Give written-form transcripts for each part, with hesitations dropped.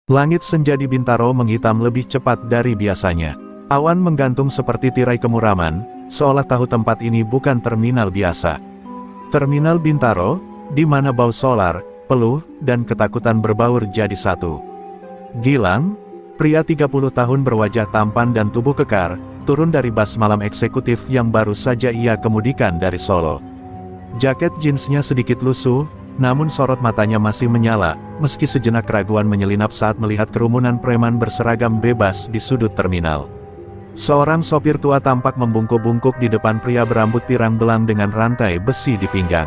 Langit senja di Bintaro menghitam lebih cepat dari biasanya. Awan menggantung seperti tirai kemuraman, seolah tahu tempat ini bukan terminal biasa. Terminal Bintaro, di mana bau solar, peluh, dan ketakutan berbaur jadi satu. Gilang, pria 30 tahun berwajah tampan dan tubuh kekar, turun dari bas malam eksekutif yang baru saja ia kemudikan dari Solo. Jaket jeansnya sedikit lusuh, namun sorot matanya masih menyala, meski sejenak keraguan menyelinap saat melihat kerumunan preman berseragam bebas di sudut terminal. Seorang sopir tua tampak membungkuk-bungkuk di depan pria berambut pirang belang dengan rantai besi di pinggang.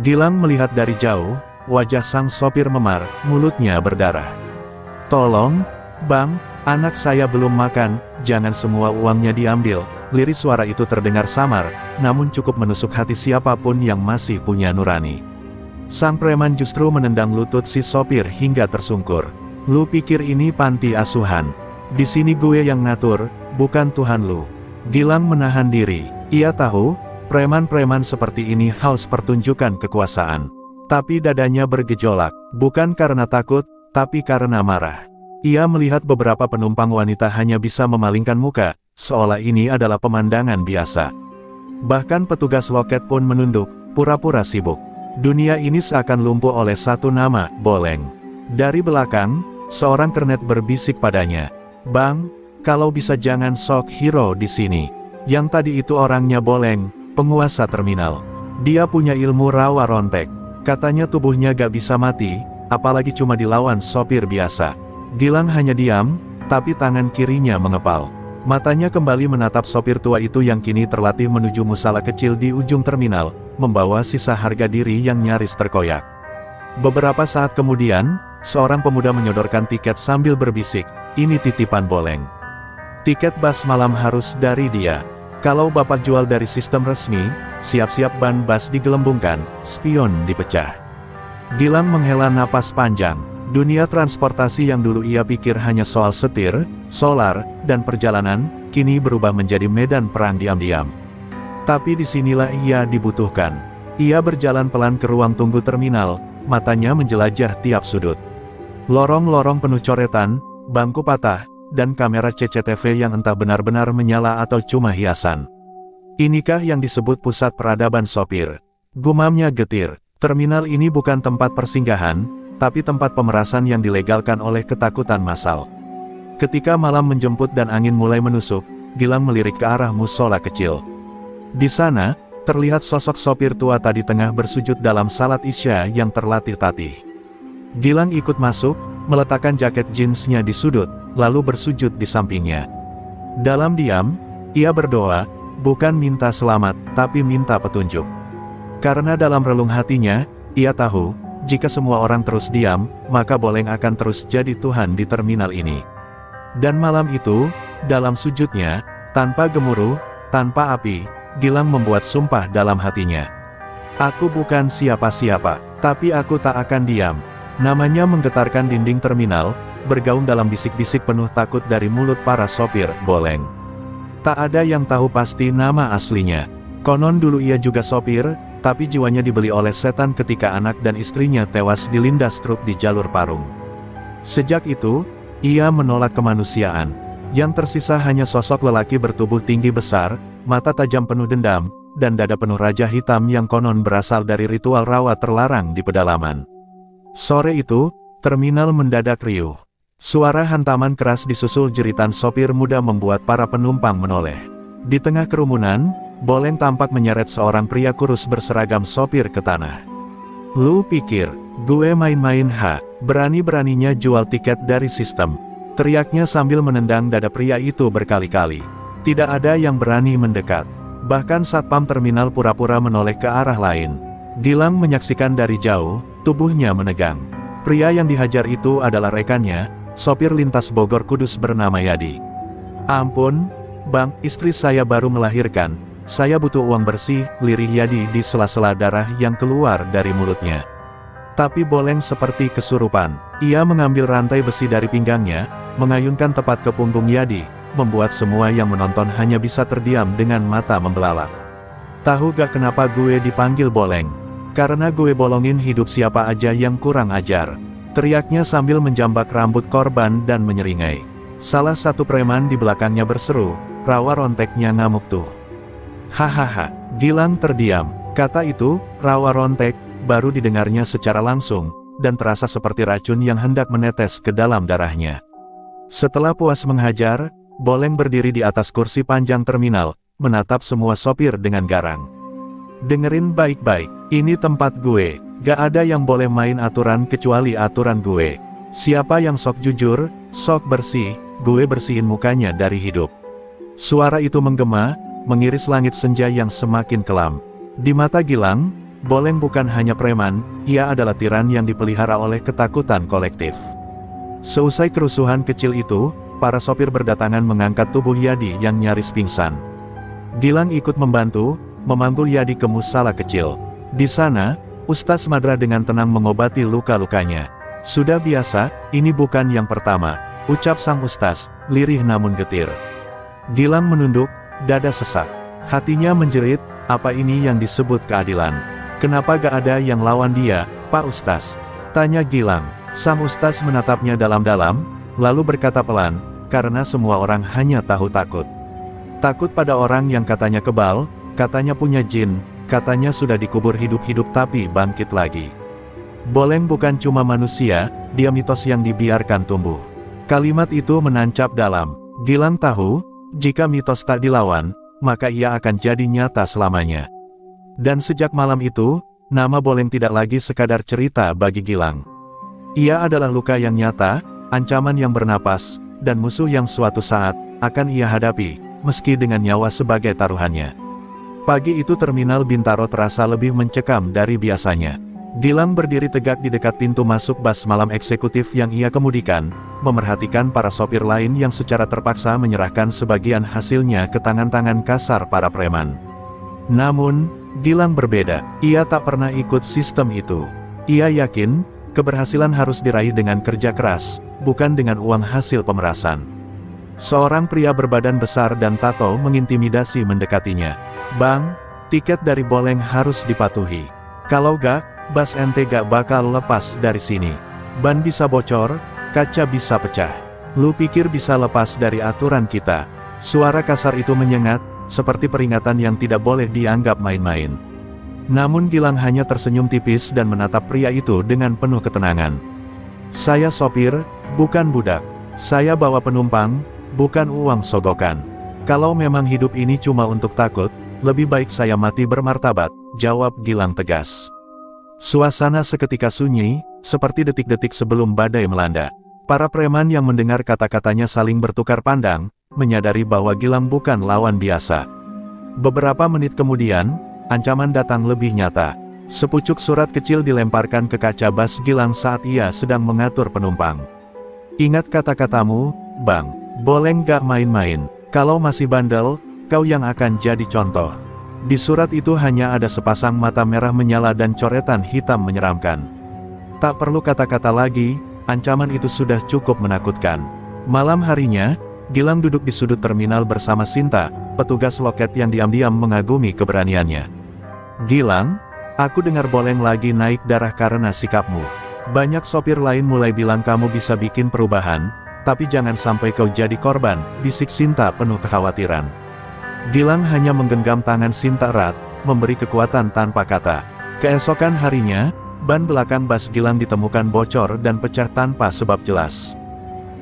Gilang melihat dari jauh, wajah sang sopir memar, mulutnya berdarah. "Tolong, Bang, anak saya belum makan, jangan semua uangnya diambil." Lirik suara itu terdengar samar, namun cukup menusuk hati siapapun yang masih punya nurani. Sang preman justru menendang lutut si sopir hingga tersungkur. "Lu pikir ini panti asuhan? Di sini gue yang ngatur, bukan Tuhan lu." Gilang menahan diri. Ia tahu, preman-preman seperti ini haus pertunjukan kekuasaan. Tapi dadanya bergejolak, bukan karena takut, tapi karena marah. Ia melihat beberapa penumpang wanita hanya bisa memalingkan muka, seolah ini adalah pemandangan biasa. Bahkan petugas loket pun menunduk, pura-pura sibuk. Dunia ini seakan lumpuh oleh satu nama, Boleng. Dari belakang, seorang kernet berbisik padanya, "Bang, kalau bisa jangan sok hero di sini. Yang tadi itu orangnya Boleng, penguasa terminal. Dia punya ilmu rawa rontek. Katanya tubuhnya gak bisa mati, apalagi cuma dilawan sopir biasa." Gilang hanya diam, tapi tangan kirinya mengepal. Matanya kembali menatap sopir tua itu yang kini terlatih menuju musala kecil di ujung terminal, membawa sisa harga diri yang nyaris terkoyak. Beberapa saat kemudian, seorang pemuda menyodorkan tiket sambil berbisik, "Ini titipan Boleng. Tiket bas malam harus dari dia. Kalau bapak jual dari sistem resmi, siap-siap ban bas digelembungkan, spion dipecah." Gilang menghela napas panjang. Dunia transportasi yang dulu ia pikir hanya soal setir, solar, dan perjalanan, kini berubah menjadi medan perang diam-diam. Tapi disinilah ia dibutuhkan. Ia berjalan pelan ke ruang tunggu terminal, matanya menjelajah tiap sudut. Lorong-lorong penuh coretan, bangku patah, dan kamera CCTV yang entah benar-benar menyala atau cuma hiasan. "Inikah yang disebut pusat peradaban sopir?" gumamnya getir. Terminal ini bukan tempat persinggahan, tapi tempat pemerasan yang dilegalkan oleh ketakutan massal. Ketika malam menjemput dan angin mulai menusuk, Gilang melirik ke arah musola kecil. Di sana, terlihat sosok sopir tua tadi tengah bersujud dalam salat isya yang terlatih-tatih. Gilang ikut masuk, meletakkan jaket jeansnya di sudut, lalu bersujud di sampingnya. Dalam diam, ia berdoa, bukan minta selamat, tapi minta petunjuk. Karena dalam relung hatinya, ia tahu, jika semua orang terus diam, maka Boleng akan terus jadi Tuhan di terminal ini. Dan malam itu, dalam sujudnya, tanpa gemuruh, tanpa api, Gilang membuat sumpah dalam hatinya. "Aku bukan siapa-siapa, tapi aku tak akan diam." Namanya menggetarkan dinding terminal, bergaung dalam bisik-bisik penuh takut dari mulut para sopir, Boleng. Tak ada yang tahu pasti nama aslinya. Konon dulu ia juga sopir, tapi jiwanya dibeli oleh setan ketika anak dan istrinya tewas dilindas truk di jalur Parung. Sejak itu, ia menolak kemanusiaan. Yang tersisa hanya sosok lelaki bertubuh tinggi besar, mata tajam penuh dendam, dan dada penuh raja hitam yang konon berasal dari ritual rawa terlarang di pedalaman. Sore itu, terminal mendadak riuh. Suara hantaman keras disusul jeritan sopir muda membuat para penumpang menoleh. Di tengah kerumunan, Boleng tampak menyeret seorang pria kurus berseragam sopir ke tanah. "Lu pikir, gue main-main ha? Berani-beraninya jual tiket dari sistem?" teriaknya sambil menendang dada pria itu berkali-kali. Tidak ada yang berani mendekat. Bahkan satpam terminal pura-pura menoleh ke arah lain. Gilang menyaksikan dari jauh, tubuhnya menegang. Pria yang dihajar itu adalah rekannya, sopir lintas Bogor Kudus bernama Yadi. "Ampun, Bang, istri saya baru melahirkan. Saya butuh uang bersih," lirih Yadi di sela-sela darah yang keluar dari mulutnya. Tapi Boleng seperti kesurupan. Ia mengambil rantai besi dari pinggangnya, mengayunkan tepat ke punggung Yadi, membuat semua yang menonton hanya bisa terdiam dengan mata membelalak. "Tahu gak kenapa gue dipanggil Boleng? Karena gue bolongin hidup siapa aja yang kurang ajar. teriaknya sambil menjambak rambut korban dan menyeringai. Salah satu preman di belakangnya berseru, "Rawa ronteknya ngamuk tuh." Hahaha, Gilang terdiam. Kata itu, rawa rontek, baru didengarnya secara langsung, dan terasa seperti racun yang hendak menetes ke dalam darahnya. Setelah puas menghajar, Boleng berdiri di atas kursi panjang terminal, menatap semua sopir dengan garang. "Dengerin baik-baik, ini tempat gue, gak ada yang boleh main aturan kecuali aturan gue. Siapa yang sok jujur, sok bersih, gue bersihin mukanya dari hidup." Suara itu menggema, mengiris langit senja yang semakin kelam. Di mata Gilang, Boleng bukan hanya preman, ia adalah tiran yang dipelihara oleh ketakutan kolektif. Seusai kerusuhan kecil itu, para sopir berdatangan mengangkat tubuh Yadi yang nyaris pingsan. Gilang ikut membantu, memanggul Yadi ke musala kecil. Di sana, Ustaz Madra dengan tenang mengobati luka-lukanya. "Sudah biasa, ini bukan yang pertama," ucap sang Ustaz, lirih namun getir. Gilang menunduk, dada sesak. Hatinya menjerit, apa ini yang disebut keadilan? Kenapa gak ada yang lawan dia, Pak Ustaz? Tanya Gilang. Sang Ustaz menatapnya dalam-dalam, lalu berkata pelan, "Karena semua orang hanya tahu takut. Takut pada orang yang katanya kebal, katanya punya jin, katanya sudah dikubur hidup-hidup tapi bangkit lagi. Boleng bukan cuma manusia, dia mitos yang dibiarkan tumbuh." Kalimat itu menancap dalam. Gilang tahu, jika mitos tak dilawan, maka ia akan jadi nyata selamanya. Dan sejak malam itu, nama Boleng tidak lagi sekadar cerita bagi Gilang. Ia adalah luka yang nyata, ancaman yang bernapas, dan musuh yang suatu saat akan ia hadapi, meski dengan nyawa sebagai taruhannya. Pagi itu terminal Bintaro terasa lebih mencekam dari biasanya. Gilang berdiri tegak di dekat pintu masuk bus malam eksekutif yang ia kemudikan, memerhatikan para sopir lain yang secara terpaksa menyerahkan sebagian hasilnya ke tangan-tangan kasar para preman. Namun, Gilang berbeda. Ia tak pernah ikut sistem itu. Ia yakin, keberhasilan harus diraih dengan kerja keras, bukan dengan uang hasil pemerasan. Seorang pria berbadan besar dan tato mengintimidasi mendekatinya. "Bang, tiket dari Boleng harus dipatuhi. Kalau gak, bus ente gak bakal lepas dari sini. Ban bisa bocor, kaca bisa pecah. Lu pikir bisa lepas dari aturan kita?" Suara kasar itu menyengat, seperti peringatan yang tidak boleh dianggap main-main. Namun Gilang hanya tersenyum tipis dan menatap pria itu dengan penuh ketenangan. "Saya sopir, bukan budak. Saya bawa penumpang, bukan uang sogokan. Kalau memang hidup ini cuma untuk takut, lebih baik saya mati bermartabat," jawab Gilang tegas. Suasana seketika sunyi, seperti detik-detik sebelum badai melanda. Para preman yang mendengar kata-katanya saling bertukar pandang, menyadari bahwa Gilang bukan lawan biasa. Beberapa menit kemudian, ancaman datang lebih nyata. Sepucuk surat kecil dilemparkan ke kaca bus Gilang saat ia sedang mengatur penumpang. "Ingat kata-katamu, Bang. Boleng gak main-main. Kalau masih bandel, kau yang akan jadi contoh." Di surat itu hanya ada sepasang mata merah menyala dan coretan hitam menyeramkan. Tak perlu kata-kata lagi, ancaman itu sudah cukup menakutkan. Malam harinya, Gilang duduk di sudut terminal bersama Sinta, petugas loket yang diam-diam mengagumi keberaniannya. "Gilang, aku dengar Boleng lagi naik darah karena sikapmu. Banyak sopir lain mulai bilang kamu bisa bikin perubahan, tapi jangan sampai kau jadi korban," bisik Sinta penuh kekhawatiran. Gilang hanya menggenggam tangan Sinta erat, memberi kekuatan tanpa kata. Keesokan harinya, ban belakang bus Gilang ditemukan bocor dan pecah tanpa sebab jelas.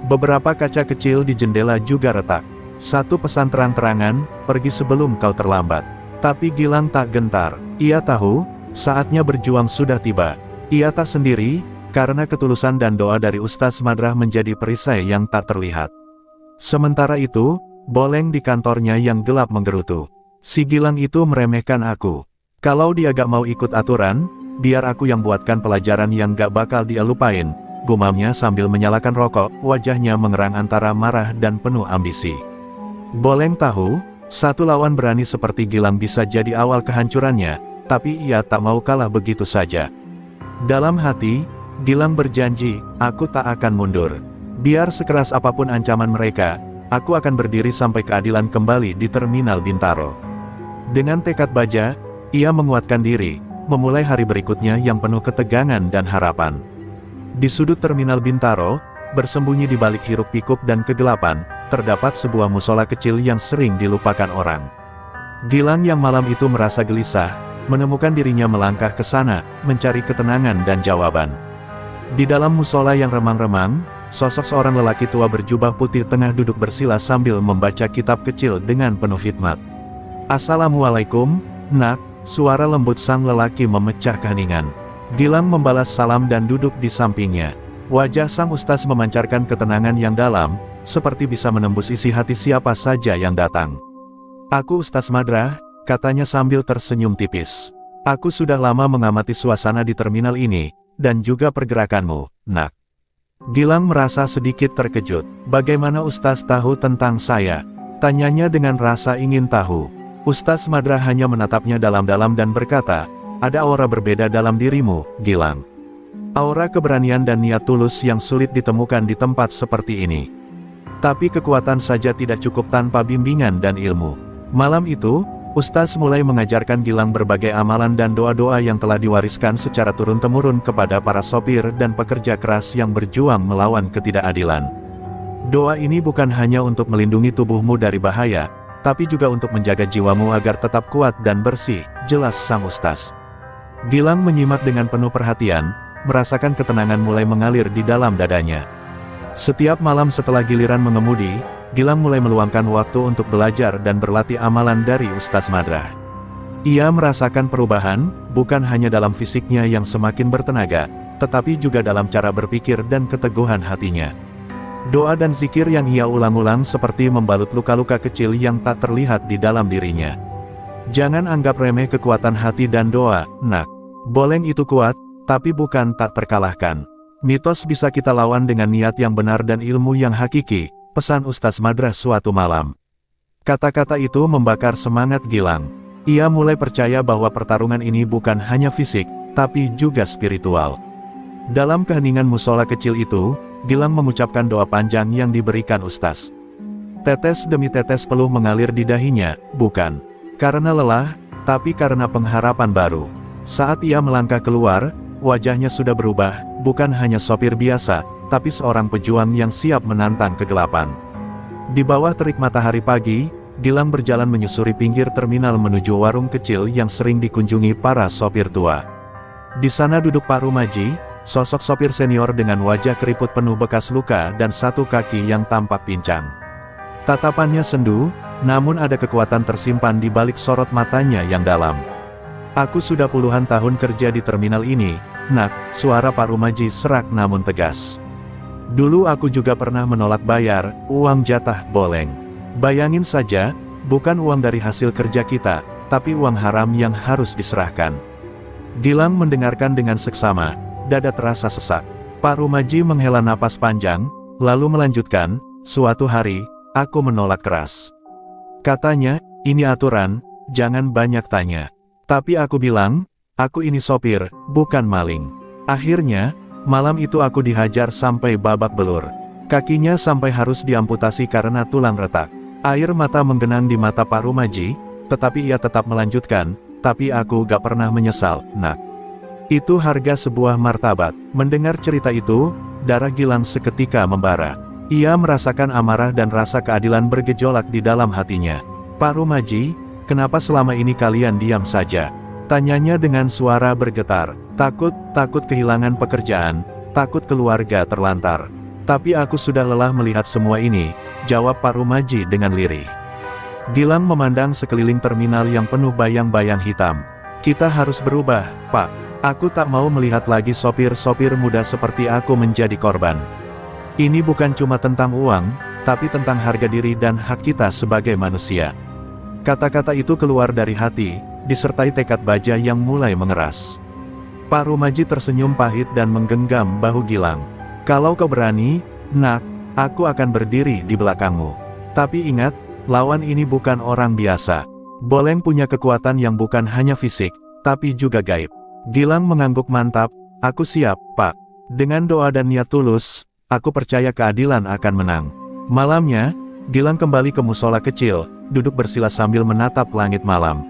Beberapa kaca kecil di jendela juga retak. Satu pesan terang-terangan, "Pergi sebelum kau terlambat." Tapi Gilang tak gentar. Ia tahu, saatnya berjuang sudah tiba. Ia tak sendiri, karena ketulusan dan doa dari Ustaz Madra menjadi perisai yang tak terlihat. Sementara itu, Boleng di kantornya yang gelap menggerutu. "Si Gilang itu meremehkan aku. Kalau dia gak mau ikut aturan, biar aku yang buatkan pelajaran yang gak bakal dia lupain," gumamnya sambil menyalakan rokok, wajahnya mengerang antara marah dan penuh ambisi. Boleng tahu, satu lawan berani seperti Gilang bisa jadi awal kehancurannya, tapi ia tak mau kalah begitu saja. Dalam hati, Gilang berjanji, "Aku tak akan mundur. Biar sekeras apapun ancaman mereka, aku akan berdiri sampai keadilan kembali di terminal Bintaro." Dengan tekad baja, ia menguatkan diri, memulai hari berikutnya yang penuh ketegangan dan harapan. Di sudut terminal Bintaro, bersembunyi di balik hiruk-pikuk dan kegelapan, terdapat sebuah musola kecil yang sering dilupakan orang. Gilang yang malam itu merasa gelisah, menemukan dirinya melangkah ke sana, mencari ketenangan dan jawaban. Di dalam musola yang remang-remang, sosok seorang lelaki tua berjubah putih tengah duduk bersila sambil membaca kitab kecil dengan penuh hikmat. "Assalamualaikum, Nak," suara lembut sang lelaki memecah keheningan. Gilang membalas salam dan duduk di sampingnya. Wajah sang ustaz memancarkan ketenangan yang dalam, seperti bisa menembus isi hati siapa saja yang datang. "Aku Ustaz Madrah," katanya sambil tersenyum tipis. "Aku sudah lama mengamati suasana di terminal ini, dan juga pergerakanmu, Nak." Gilang merasa sedikit terkejut. "Bagaimana Ustaz tahu tentang saya?" tanyanya dengan rasa ingin tahu. Ustaz Madrah hanya menatapnya dalam-dalam dan berkata, "Ada aura berbeda dalam dirimu, Gilang. Aura keberanian dan niat tulus yang sulit ditemukan di tempat seperti ini. Tapi kekuatan saja tidak cukup tanpa bimbingan dan ilmu." Malam itu, Ustaz mulai mengajarkan Gilang berbagai amalan dan doa-doa yang telah diwariskan secara turun-temurun kepada para sopir dan pekerja keras yang berjuang melawan ketidakadilan. Doa ini bukan hanya untuk melindungi tubuhmu dari bahaya, tapi juga untuk menjaga jiwamu agar tetap kuat dan bersih, jelas sang Ustaz. Gilang menyimak dengan penuh perhatian, merasakan ketenangan mulai mengalir di dalam dadanya. Setiap malam setelah giliran mengemudi, Gilang mulai meluangkan waktu untuk belajar dan berlatih amalan dari Ustaz Madrah. Ia merasakan perubahan, bukan hanya dalam fisiknya yang semakin bertenaga, tetapi juga dalam cara berpikir dan keteguhan hatinya. Doa dan zikir yang ia ulang-ulang seperti membalut luka-luka kecil yang tak terlihat di dalam dirinya. Jangan anggap remeh kekuatan hati dan doa, Nak. Boleng itu kuat, tapi bukan tak terkalahkan. Mitos bisa kita lawan dengan niat yang benar dan ilmu yang hakiki, pesan Ustaz Madrah suatu malam. Kata-kata itu membakar semangat Gilang. Ia mulai percaya bahwa pertarungan ini bukan hanya fisik, tapi juga spiritual. Dalam keheningan musola kecil itu, Gilang mengucapkan doa panjang yang diberikan Ustaz. Tetes demi tetes peluh mengalir di dahinya, bukan karena lelah, tapi karena pengharapan baru. Saat ia melangkah keluar, wajahnya sudah berubah, bukan hanya sopir biasa, tapi seorang pejuang yang siap menantang kegelapan. Di bawah terik matahari pagi, Gilang berjalan menyusuri pinggir terminal menuju warung kecil yang sering dikunjungi para sopir tua. Di sana duduk Pak Rumaji, sosok sopir senior dengan wajah keriput penuh bekas luka dan satu kaki yang tampak pincang. Tatapannya sendu, namun ada kekuatan tersimpan di balik sorot matanya yang dalam. "Aku sudah puluhan tahun kerja di terminal ini, Nak," suara Pak Rumaji serak namun tegas. "Dulu aku juga pernah menolak bayar uang jatah boleng. Bayangin saja, bukan uang dari hasil kerja kita, tapi uang haram yang harus diserahkan." Gilang mendengarkan dengan seksama, dada terasa sesak. Pak Rumaji menghela napas panjang, lalu melanjutkan, "Suatu hari, aku menolak keras. Katanya, ini aturan, jangan banyak tanya. Tapi aku bilang, aku ini sopir, bukan maling. Akhirnya, malam itu aku dihajar sampai babak belur. Kakinya sampai harus diamputasi karena tulang retak." Air mata menggenang di mata Pak Rumaji, tetapi ia tetap melanjutkan, "Tapi aku gak pernah menyesal, Nak. Itu harga sebuah martabat." Mendengar cerita itu, darah Gilang seketika membara. Ia merasakan amarah dan rasa keadilan bergejolak di dalam hatinya. "Pak Rumaji, kenapa selama ini kalian diam saja?" tanyanya dengan suara bergetar. Takut kehilangan pekerjaan, takut keluarga terlantar. Tapi aku sudah lelah melihat semua ini," jawab Pak Rumaji dengan lirih. Gilang memandang sekeliling terminal yang penuh bayang-bayang hitam. "Kita harus berubah, Pak. Aku tak mau melihat lagi sopir-sopir muda seperti aku menjadi korban. Ini bukan cuma tentang uang, tapi tentang harga diri dan hak kita sebagai manusia." Kata-kata itu keluar dari hati, disertai tekad baja yang mulai mengeras. Pak Rumaji tersenyum pahit dan menggenggam bahu Gilang. "Kalau kau berani, Nak, aku akan berdiri di belakangmu. Tapi ingat, lawan ini bukan orang biasa. Boleng punya kekuatan yang bukan hanya fisik, tapi juga gaib." Gilang mengangguk mantap, "Aku siap, Pak. Dengan doa dan niat tulus, aku percaya keadilan akan menang." Malamnya, Gilang kembali ke musola kecil, duduk bersila sambil menatap langit malam.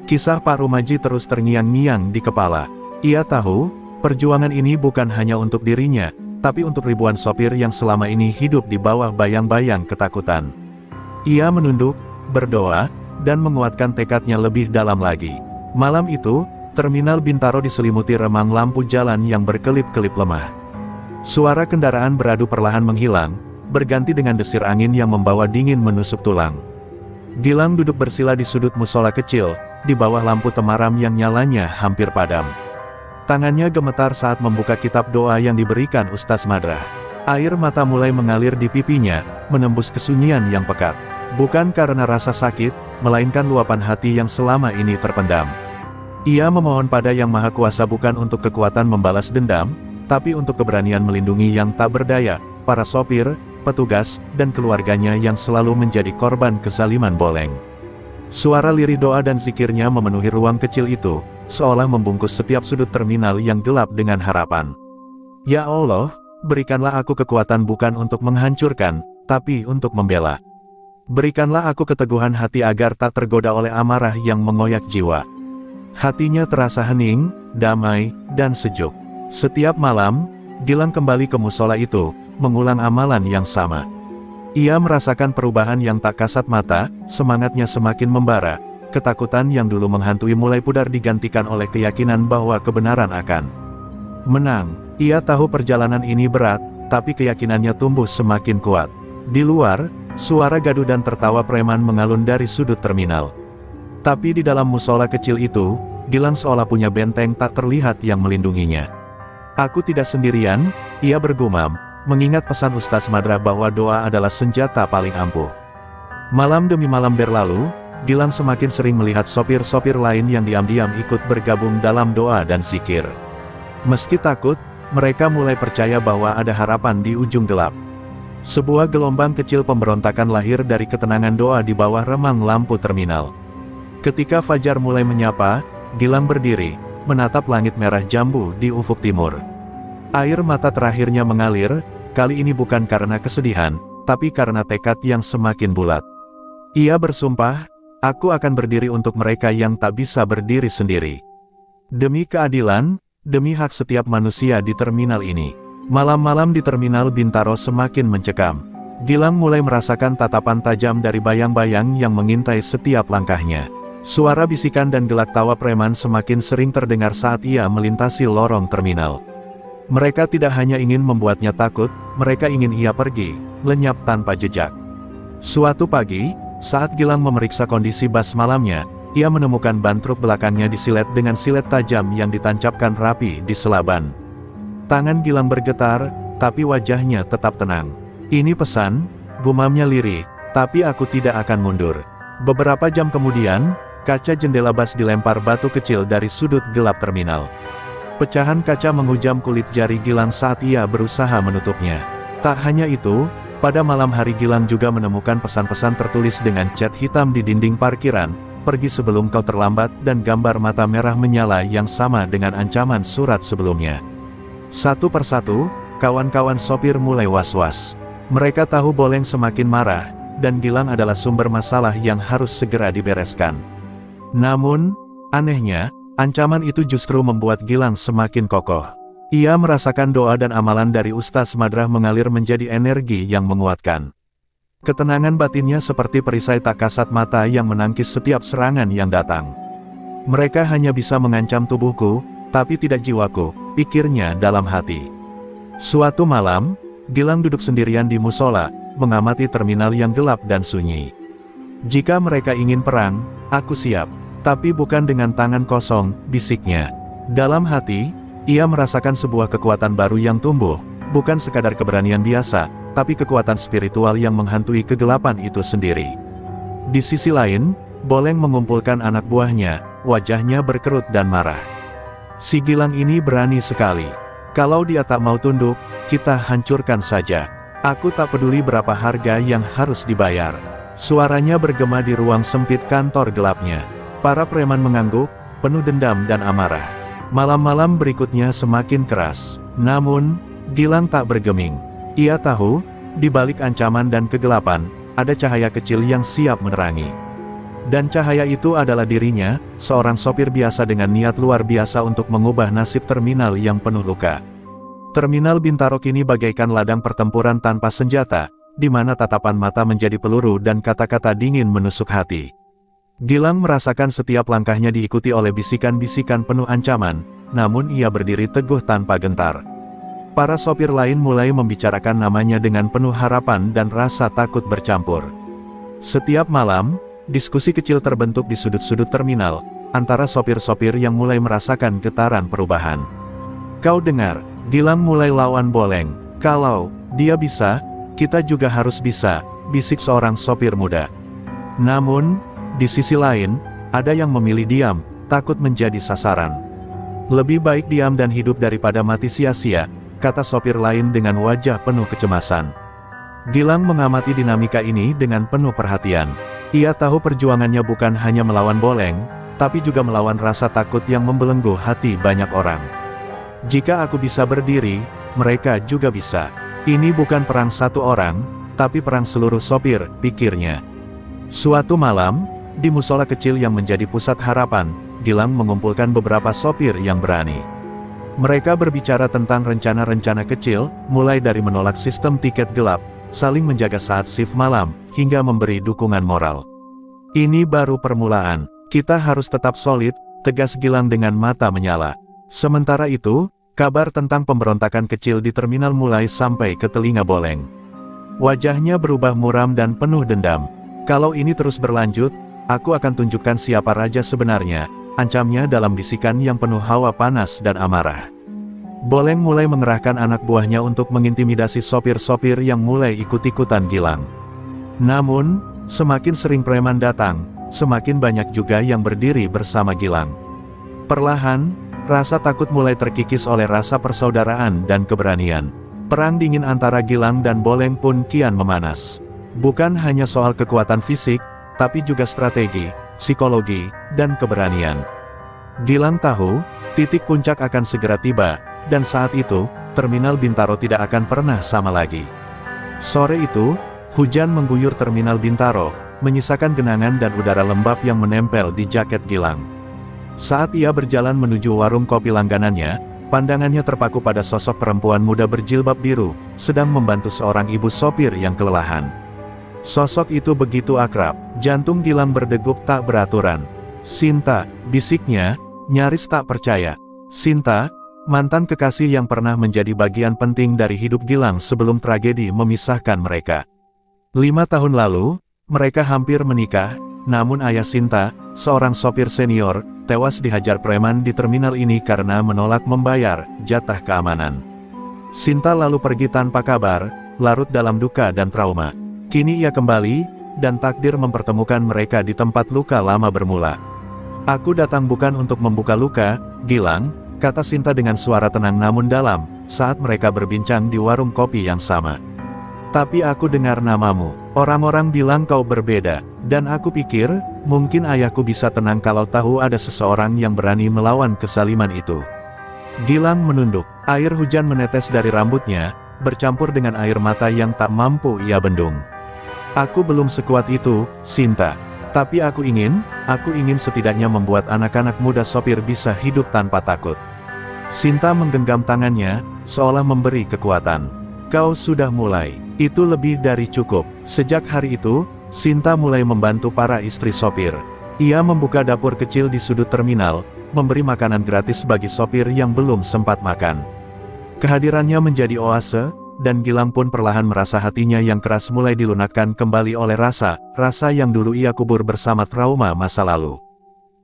Kisah Pak Rumaji terus terngiang-ngiang di kepala. Ia tahu, Perjuangan ini bukan hanya untuk dirinya, tapi untuk ribuan sopir yang selama ini hidup di bawah bayang-bayang ketakutan. Ia menunduk, berdoa, dan menguatkan tekadnya lebih dalam lagi. Malam itu, Terminal Bintaro diselimuti remang lampu jalan yang berkelip-kelip lemah. Suara kendaraan beradu perlahan menghilang, berganti dengan desir angin yang membawa dingin menusuk tulang. Gilang duduk bersila di sudut musola kecil, di bawah lampu temaram yang nyalanya hampir padam. Tangannya gemetar saat membuka kitab doa yang diberikan Ustaz Madrah. Air mata mulai mengalir di pipinya, menembus kesunyian yang pekat. Bukan karena rasa sakit, melainkan luapan hati yang selama ini terpendam. Ia memohon pada Yang Maha Kuasa bukan untuk kekuatan membalas dendam, tapi untuk keberanian melindungi yang tak berdaya, para sopir, petugas, dan keluarganya yang selalu menjadi korban kezaliman Boleng. Suara lirih doa dan zikirnya memenuhi ruang kecil itu, seolah membungkus setiap sudut terminal yang gelap dengan harapan. Ya Allah, berikanlah aku kekuatan bukan untuk menghancurkan, tapi untuk membela. Berikanlah aku keteguhan hati agar tak tergoda oleh amarah yang mengoyak jiwa. Hatinya terasa hening, damai, dan sejuk. Setiap malam, Gilang kembali ke musola itu, mengulang amalan yang sama. Ia merasakan perubahan yang tak kasat mata, semangatnya semakin membara, ketakutan yang dulu menghantui mulai pudar digantikan oleh keyakinan bahwa kebenaran akan menang. Ia tahu perjalanan ini berat, tapi keyakinannya tumbuh semakin kuat. Di luar, suara gaduh dan tertawa preman mengalun dari sudut terminal. Tapi di dalam musola kecil itu, Gilang seolah punya benteng tak terlihat yang melindunginya. Aku tidak sendirian, ia bergumam, mengingat pesan Ustaz Madrah bahwa doa adalah senjata paling ampuh. Malam demi malam berlalu, Gilang semakin sering melihat sopir-sopir lain yang diam-diam ikut bergabung dalam doa dan zikir. Meski takut, mereka mulai percaya bahwa ada harapan di ujung gelap. Sebuah gelombang kecil pemberontakan lahir dari ketenangan doa di bawah remang lampu terminal. Ketika fajar mulai menyapa, Gilang berdiri, menatap langit merah jambu di ufuk timur. Air mata terakhirnya mengalir, kali ini bukan karena kesedihan, tapi karena tekad yang semakin bulat. Ia bersumpah, aku akan berdiri untuk mereka yang tak bisa berdiri sendiri. Demi keadilan, demi hak setiap manusia di terminal ini. Malam-malam di Terminal Bintaro semakin mencekam. Gilang mulai merasakan tatapan tajam dari bayang-bayang yang mengintai setiap langkahnya. Suara bisikan dan gelak tawa preman semakin sering terdengar saat ia melintasi lorong terminal. Mereka tidak hanya ingin membuatnya takut, mereka ingin ia pergi, lenyap tanpa jejak. Suatu pagi, saat Gilang memeriksa kondisi bas malamnya, ia menemukan ban truk belakangnya disilet dengan silet tajam yang ditancapkan rapi di selaban. Tangan Gilang bergetar, tapi wajahnya tetap tenang. Ini pesan, gumamnya lirih, tapi aku tidak akan mundur. Beberapa jam kemudian, kaca jendela bas dilempar batu kecil dari sudut gelap terminal. Pecahan kaca menghujam kulit jari Gilang saat ia berusaha menutupnya. Tak hanya itu, pada malam hari Gilang juga menemukan pesan-pesan tertulis dengan cat hitam di dinding parkiran, pergi sebelum kau terlambat, dan gambar mata merah menyala yang sama dengan ancaman surat sebelumnya. Satu persatu, kawan-kawan sopir mulai was-was. Mereka tahu Boleng semakin marah, dan Gilang adalah sumber masalah yang harus segera dibereskan. Namun, anehnya, ancaman itu justru membuat Gilang semakin kokoh. Ia merasakan doa dan amalan dari Ustaz Madrah mengalir menjadi energi yang menguatkan. Ketenangan batinnya seperti perisai tak kasat mata yang menangkis setiap serangan yang datang. Mereka hanya bisa mengancam tubuhku, tapi tidak jiwaku, pikirnya dalam hati. Suatu malam, Gilang duduk sendirian di musola, mengamati terminal yang gelap dan sunyi. Jika mereka ingin perang, aku siap. Tapi bukan dengan tangan kosong, bisiknya. Dalam hati, ia merasakan sebuah kekuatan baru yang tumbuh, bukan sekadar keberanian biasa, tapi kekuatan spiritual yang menghantui kegelapan itu sendiri. Di sisi lain, Boleng mengumpulkan anak buahnya, wajahnya berkerut dan marah. Si Gilang ini berani sekali. Kalau dia tak mau tunduk, kita hancurkan saja. Aku tak peduli berapa harga yang harus dibayar. Suaranya bergema di ruang sempit kantor gelapnya. Para preman mengangguk, penuh dendam dan amarah. Malam-malam berikutnya semakin keras. Namun, Gilang tak bergeming. Ia tahu, di balik ancaman dan kegelapan, ada cahaya kecil yang siap menerangi. Dan cahaya itu adalah dirinya, seorang sopir biasa dengan niat luar biasa untuk mengubah nasib terminal yang penuh luka. Terminal Bintaro kini bagaikan ladang pertempuran tanpa senjata, di mana tatapan mata menjadi peluru dan kata-kata dingin menusuk hati. Gilang merasakan setiap langkahnya diikuti oleh bisikan-bisikan penuh ancaman, namun ia berdiri teguh tanpa gentar. Para sopir lain mulai membicarakan namanya dengan penuh harapan dan rasa takut bercampur. Setiap malam, diskusi kecil terbentuk di sudut-sudut terminal, antara sopir-sopir yang mulai merasakan getaran perubahan. "Kau dengar," Gilang mulai lawan Boleng. "Kalau dia bisa, kita juga harus bisa," bisik seorang sopir muda. Namun, di sisi lain, ada yang memilih diam, takut menjadi sasaran. "Lebih baik diam dan hidup daripada mati sia-sia," kata sopir lain dengan wajah penuh kecemasan. Gilang mengamati dinamika ini dengan penuh perhatian. Ia tahu perjuangannya bukan hanya melawan Boleng, tapi juga melawan rasa takut yang membelenggu hati banyak orang. "Jika aku bisa berdiri, mereka juga bisa. Ini bukan perang satu orang, tapi perang seluruh sopir," pikirnya. Suatu malam, di musola kecil yang menjadi pusat harapan, Gilang mengumpulkan beberapa sopir yang berani. Mereka berbicara tentang rencana-rencana kecil, mulai dari menolak sistem tiket gelap, saling menjaga saat shift malam, hingga memberi dukungan moral. "Ini baru permulaan, kita harus tetap solid," tegas Gilang dengan mata menyala. Sementara itu, kabar tentang pemberontakan kecil di terminal mulai sampai ke telinga Boleng. Wajahnya berubah muram dan penuh dendam. "Kalau ini terus berlanjut, aku akan tunjukkan siapa raja sebenarnya," ancamnya dalam bisikan yang penuh hawa panas dan amarah. Boleng mulai mengerahkan anak buahnya untuk mengintimidasi sopir-sopir yang mulai ikut-ikutan Gilang. Namun, semakin sering preman datang, semakin banyak juga yang berdiri bersama Gilang. Perlahan, rasa takut mulai terkikis oleh rasa persaudaraan dan keberanian. Perang dingin antara Gilang dan Boleng pun kian memanas. Bukan hanya soal kekuatan fisik, tapi juga strategi, psikologi, dan keberanian. Gilang tahu, titik puncak akan segera tiba, dan saat itu, terminal Bintaro tidak akan pernah sama lagi. Sore itu, hujan mengguyur terminal Bintaro, menyisakan genangan dan udara lembab yang menempel di jaket Gilang. Saat ia berjalan menuju warung kopi langganannya, pandangannya terpaku pada sosok perempuan muda berjilbab biru, sedang membantu seorang ibu sopir yang kelelahan. Sosok itu begitu akrab, jantung Gilang berdegup tak beraturan. "Sinta," bisiknya, nyaris tak percaya. Sinta, mantan kekasih yang pernah menjadi bagian penting dari hidup Gilang sebelum tragedi memisahkan mereka. 5 tahun lalu, mereka hampir menikah, namun ayah Sinta, seorang sopir senior, tewas dihajar preman di terminal ini karena menolak membayar jatah keamanan. Sinta lalu pergi tanpa kabar, larut dalam duka dan trauma. Kini ia kembali, dan takdir mempertemukan mereka di tempat luka lama bermula. "Aku datang bukan untuk membuka luka, Gilang," kata Sinta dengan suara tenang namun dalam, saat mereka berbincang di warung kopi yang sama. "Tapi aku dengar namamu. Orang-orang bilang kau berbeda, dan aku pikir, mungkin ayahku bisa tenang kalau tahu ada seseorang yang berani melawan kezaliman itu." Gilang menunduk. Air hujan menetes dari rambutnya, bercampur dengan air mata yang tak mampu ia bendung. "Aku belum sekuat itu, Sinta. Tapi aku ingin setidaknya membuat anak-anak muda sopir bisa hidup tanpa takut." Sinta menggenggam tangannya, seolah memberi kekuatan. "Kau sudah mulai. Itu lebih dari cukup." Sejak hari itu, Sinta mulai membantu para istri sopir. Ia membuka dapur kecil di sudut terminal, memberi makanan gratis bagi sopir yang belum sempat makan. Kehadirannya menjadi oase, dan Gilang pun perlahan merasa hatinya yang keras mulai dilunakkan kembali oleh rasa yang dulu ia kubur bersama trauma masa lalu.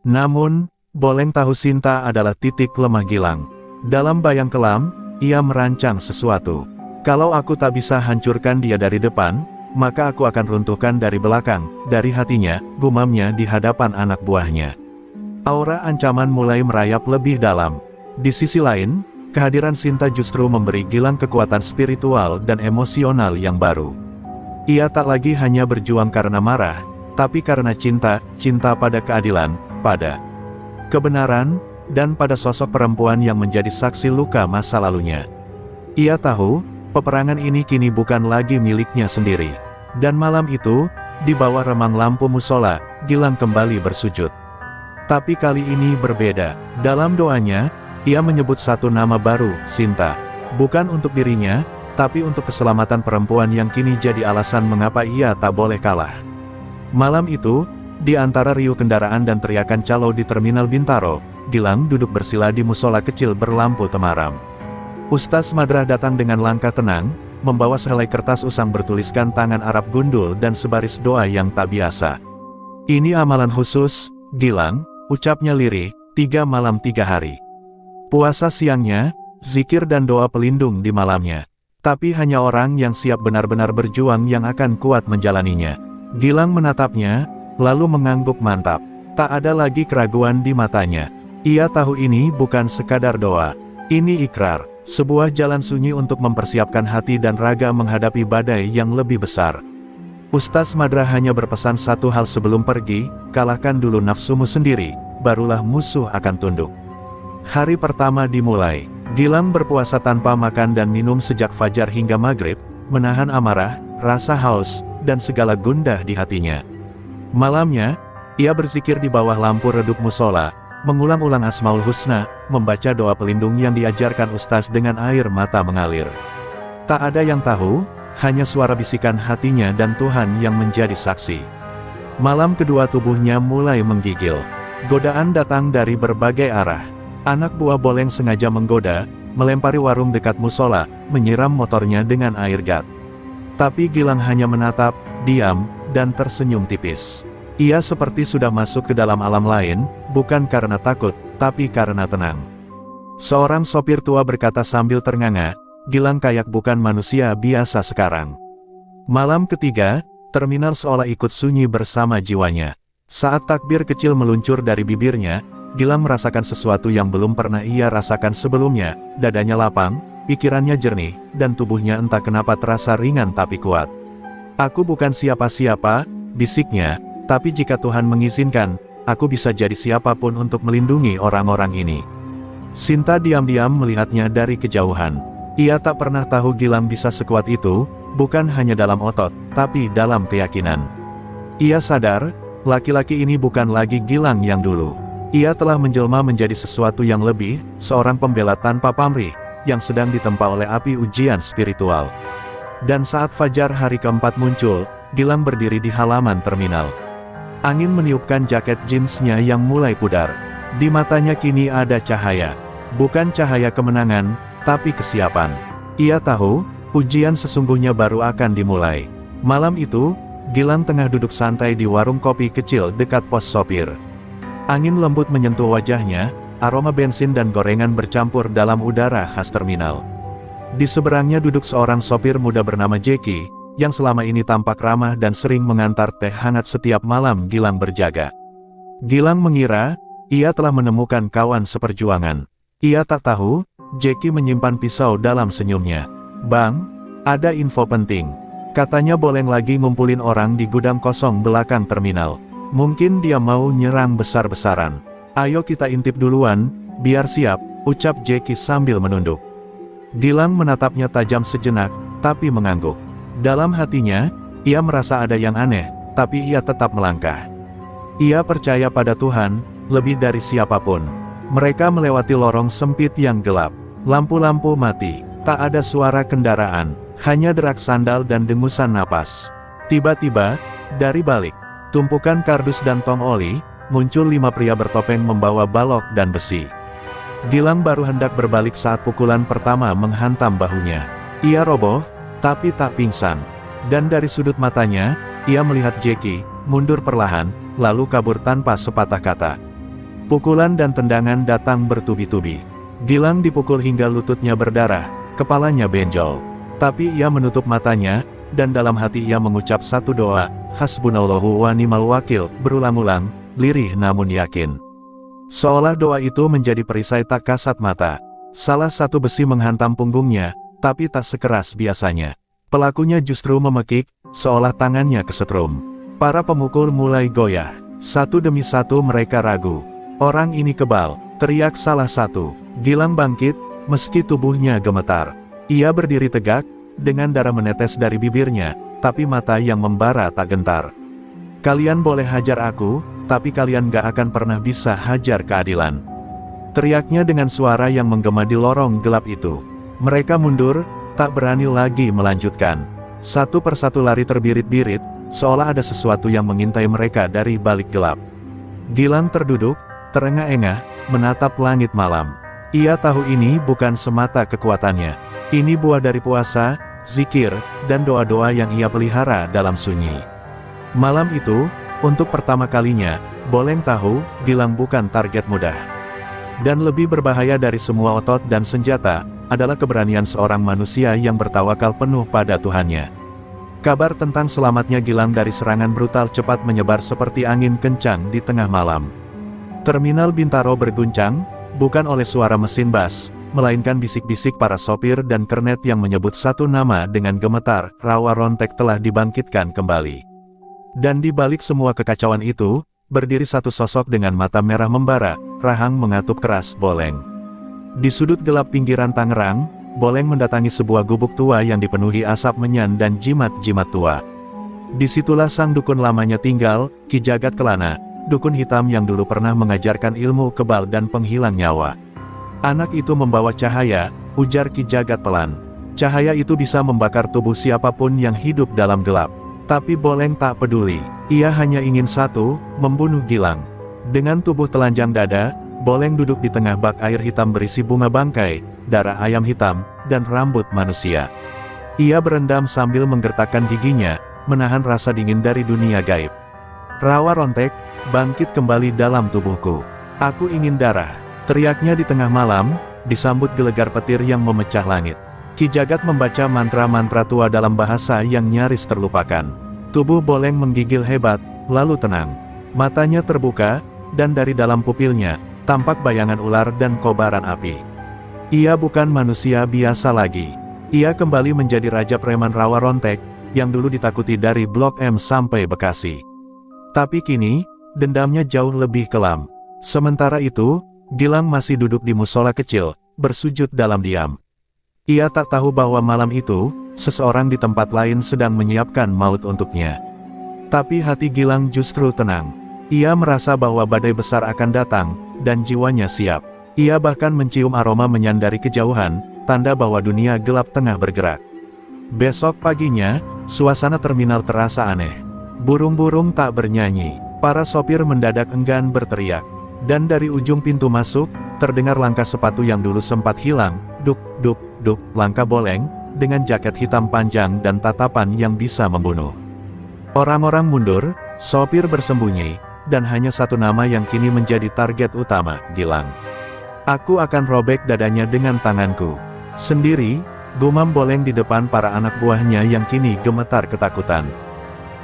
Namun, Boleng tahu Sinta adalah titik lemah Gilang. Dalam bayang kelam, ia merancang sesuatu. "Kalau aku tak bisa hancurkan dia dari depan, maka aku akan runtuhkan dari belakang, dari hatinya," gumamnya di hadapan anak buahnya. Aura ancaman mulai merayap lebih dalam. Di sisi lain, kehadiran Sinta justru memberi Gilang kekuatan spiritual dan emosional yang baru. Ia tak lagi hanya berjuang karena marah, tapi karena cinta pada keadilan, pada kebenaran, dan pada sosok perempuan yang menjadi saksi luka masa lalunya. Ia tahu, peperangan ini kini bukan lagi miliknya sendiri. Dan malam itu, di bawah remang lampu musola, Gilang kembali bersujud. Tapi kali ini berbeda. Dalam doanya, ia menyebut satu nama baru, Sinta. Bukan untuk dirinya, tapi untuk keselamatan perempuan yang kini jadi alasan mengapa ia tak boleh kalah. Malam itu, di antara riuh kendaraan dan teriakan calo di Terminal Bintaro, Gilang duduk bersila di musola kecil berlampu temaram. Ustaz Madrah datang dengan langkah tenang, membawa sehelai kertas usang bertuliskan tangan Arab gundul dan sebaris doa yang tak biasa. "Ini amalan khusus, Gilang," ucapnya lirih, 3 malam 3 hari. Puasa siangnya, zikir dan doa pelindung di malamnya. Tapi hanya orang yang siap benar-benar berjuang yang akan kuat menjalaninya. Gilang menatapnya, lalu mengangguk mantap. Tak ada lagi keraguan di matanya. Ia tahu ini bukan sekadar doa. Ini ikrar, sebuah jalan sunyi untuk mempersiapkan hati dan raga menghadapi badai yang lebih besar. Ustaz Madrah hanya berpesan satu hal sebelum pergi, kalahkan dulu nafsumu sendiri, barulah musuh akan tunduk. Hari pertama dimulai. Gilang berpuasa tanpa makan dan minum sejak fajar hingga maghrib, menahan amarah, rasa haus, dan segala gundah di hatinya. Malamnya, ia berzikir di bawah lampu redup musola, mengulang-ulang Asmaul Husna, membaca doa pelindung yang diajarkan Ustaz dengan air mata mengalir. Tak ada yang tahu, hanya suara bisikan hatinya dan Tuhan yang menjadi saksi. Malam kedua tubuhnya mulai menggigil. Godaan datang dari berbagai arah. Anak buah Boleng sengaja menggoda, melempari warung dekat musola, menyiram motornya dengan air gat. Tapi Gilang hanya menatap, diam, dan tersenyum tipis. Ia seperti sudah masuk ke dalam alam lain, bukan karena takut, tapi karena tenang. Seorang sopir tua berkata sambil ternganga, "Gilang kayak bukan manusia biasa sekarang." Malam ketiga, terminal seolah ikut sunyi bersama jiwanya. Saat takbir kecil meluncur dari bibirnya, Gilang merasakan sesuatu yang belum pernah ia rasakan sebelumnya. Dadanya lapang, pikirannya jernih, dan tubuhnya entah kenapa terasa ringan tapi kuat. "Aku bukan siapa-siapa," bisiknya, "tapi jika Tuhan mengizinkan, aku bisa jadi siapapun untuk melindungi orang-orang ini." Sinta diam-diam melihatnya dari kejauhan. Ia tak pernah tahu Gilang bisa sekuat itu, bukan hanya dalam otot, tapi dalam keyakinan. Ia sadar, laki-laki ini bukan lagi Gilang yang dulu. Ia telah menjelma menjadi sesuatu yang lebih, seorang pembela tanpa pamrih, yang sedang ditempa oleh api ujian spiritual. Dan saat fajar hari keempat muncul, Gilang berdiri di halaman terminal. Angin meniupkan jaket jeansnya yang mulai pudar. Di matanya kini ada cahaya. Bukan cahaya kemenangan, tapi kesiapan. Ia tahu, ujian sesungguhnya baru akan dimulai. Malam itu, Gilang tengah duduk santai di warung kopi kecil dekat pos sopir. Angin lembut menyentuh wajahnya, aroma bensin dan gorengan bercampur dalam udara khas terminal. Di seberangnya duduk seorang sopir muda bernama Jeki, yang selama ini tampak ramah dan sering mengantar teh hangat setiap malam Gilang berjaga. Gilang mengira, ia telah menemukan kawan seperjuangan. Ia tak tahu, Jeki menyimpan pisau dalam senyumnya. "Bang, ada info penting," katanya. "Boleng lagi ngumpulin orang di gudang kosong belakang terminal. Mungkin dia mau nyerang besar-besaran. Ayo kita intip duluan, biar siap," ucap Jeki sambil menunduk. Gilang menatapnya tajam sejenak, tapi mengangguk. Dalam hatinya, ia merasa ada yang aneh, tapi ia tetap melangkah. Ia percaya pada Tuhan, lebih dari siapapun. Mereka melewati lorong sempit yang gelap. Lampu-lampu mati, tak ada suara kendaraan, hanya derak sandal dan dengusan napas. Tiba-tiba, dari balik tumpukan kardus dan tong oli, muncul 5 pria bertopeng membawa balok dan besi. Gilang baru hendak berbalik saat pukulan pertama menghantam bahunya. Ia roboh, tapi tak pingsan. Dan dari sudut matanya, ia melihat Jeki, mundur perlahan, lalu kabur tanpa sepatah kata. Pukulan dan tendangan datang bertubi-tubi. Gilang dipukul hingga lututnya berdarah, kepalanya benjol. Tapi ia menutup matanya, dan dalam hati ia mengucap satu doa, "Hasbunallahu wa ni'mal wakil," berulang-ulang, lirih namun yakin. Seolah doa itu menjadi perisai tak kasat mata. Salah satu besi menghantam punggungnya, tapi tak sekeras biasanya. Pelakunya justru memekik, seolah tangannya kesetrum. Para pemukul mulai goyah. Satu demi satu mereka ragu. "Orang ini kebal," teriak salah satu. Gilang bangkit, meski tubuhnya gemetar. Ia berdiri tegak, dengan darah menetes dari bibirnya, tapi mata yang membara tak gentar. Kalian boleh hajar aku, tapi kalian gak akan pernah bisa hajar keadilan. Teriaknya dengan suara yang menggema di lorong gelap itu. Mereka mundur, tak berani lagi melanjutkan. Satu persatu lari terbirit-birit, seolah ada sesuatu yang mengintai mereka dari balik gelap. Gilang terduduk, terengah-engah, menatap langit malam. Ia tahu ini bukan semata kekuatannya. Ini buah dari puasa, zikir, dan doa-doa yang ia pelihara dalam sunyi. Malam itu, untuk pertama kalinya, Boleng tahu, Gilang bukan target mudah. Dan lebih berbahaya dari semua otot dan senjata, adalah keberanian seorang manusia yang bertawakal penuh pada Tuhannya. Kabar tentang selamatnya Gilang dari serangan brutal cepat menyebar seperti angin kencang di tengah malam. Terminal Bintaro berguncang, bukan oleh suara mesin bas, melainkan bisik-bisik para sopir dan kernet yang menyebut satu nama dengan gemetar, Rawa Rontek telah dibangkitkan kembali. Dan di balik semua kekacauan itu, berdiri satu sosok dengan mata merah membara, rahang mengatup keras Boleng. Di sudut gelap pinggiran Tangerang, Boleng mendatangi sebuah gubuk tua yang dipenuhi asap menyan dan jimat-jimat tua. Disitulah sang dukun lamanya tinggal, Ki Jagat Kelana, dukun hitam yang dulu pernah mengajarkan ilmu kebal dan penghilang nyawa. Anak itu membawa cahaya, ujar Ki Jagat pelan. Cahaya itu bisa membakar tubuh siapapun yang hidup dalam gelap. Tapi Boleng tak peduli, ia hanya ingin satu, membunuh Gilang. Dengan tubuh telanjang dada, Boleng duduk di tengah bak air hitam berisi bunga bangkai, darah ayam hitam, dan rambut manusia. Ia berendam sambil menggertakkan giginya, menahan rasa dingin dari dunia gaib. Rawa Rontek, bangkit kembali dalam tubuhku. Aku ingin darah, teriaknya di tengah malam, disambut gelegar petir yang memecah langit. Ki Jagat membaca mantra-mantra tua dalam bahasa yang nyaris terlupakan. Tubuh Boleng menggigil hebat, lalu tenang. Matanya terbuka, dan dari dalam pupilnya, tampak bayangan ular dan kobaran api. Ia bukan manusia biasa lagi. Ia kembali menjadi Raja Preman Rawa Rontek, yang dulu ditakuti dari Blok M sampai Bekasi. Tapi kini, dendamnya jauh lebih kelam. Sementara itu, Gilang masih duduk di musola kecil, bersujud dalam diam. Ia tak tahu bahwa malam itu, seseorang di tempat lain sedang menyiapkan maut untuknya. Tapi hati Gilang justru tenang. Ia merasa bahwa badai besar akan datang, dan jiwanya siap. Ia bahkan mencium aroma menyan dari kejauhan, tanda bahwa dunia gelap tengah bergerak. Besok paginya, suasana terminal terasa aneh. Burung-burung tak bernyanyi, para sopir mendadak enggan berteriak. Dan dari ujung pintu masuk, terdengar langkah sepatu yang dulu sempat hilang, duk, duk, duk, langkah Boleng, dengan jaket hitam panjang dan tatapan yang bisa membunuh. Orang-orang mundur, sopir bersembunyi, dan hanya satu nama yang kini menjadi target utama, Gilang. Aku akan robek dadanya dengan tanganku sendiri, gumam Boleng di depan para anak buahnya yang kini gemetar ketakutan.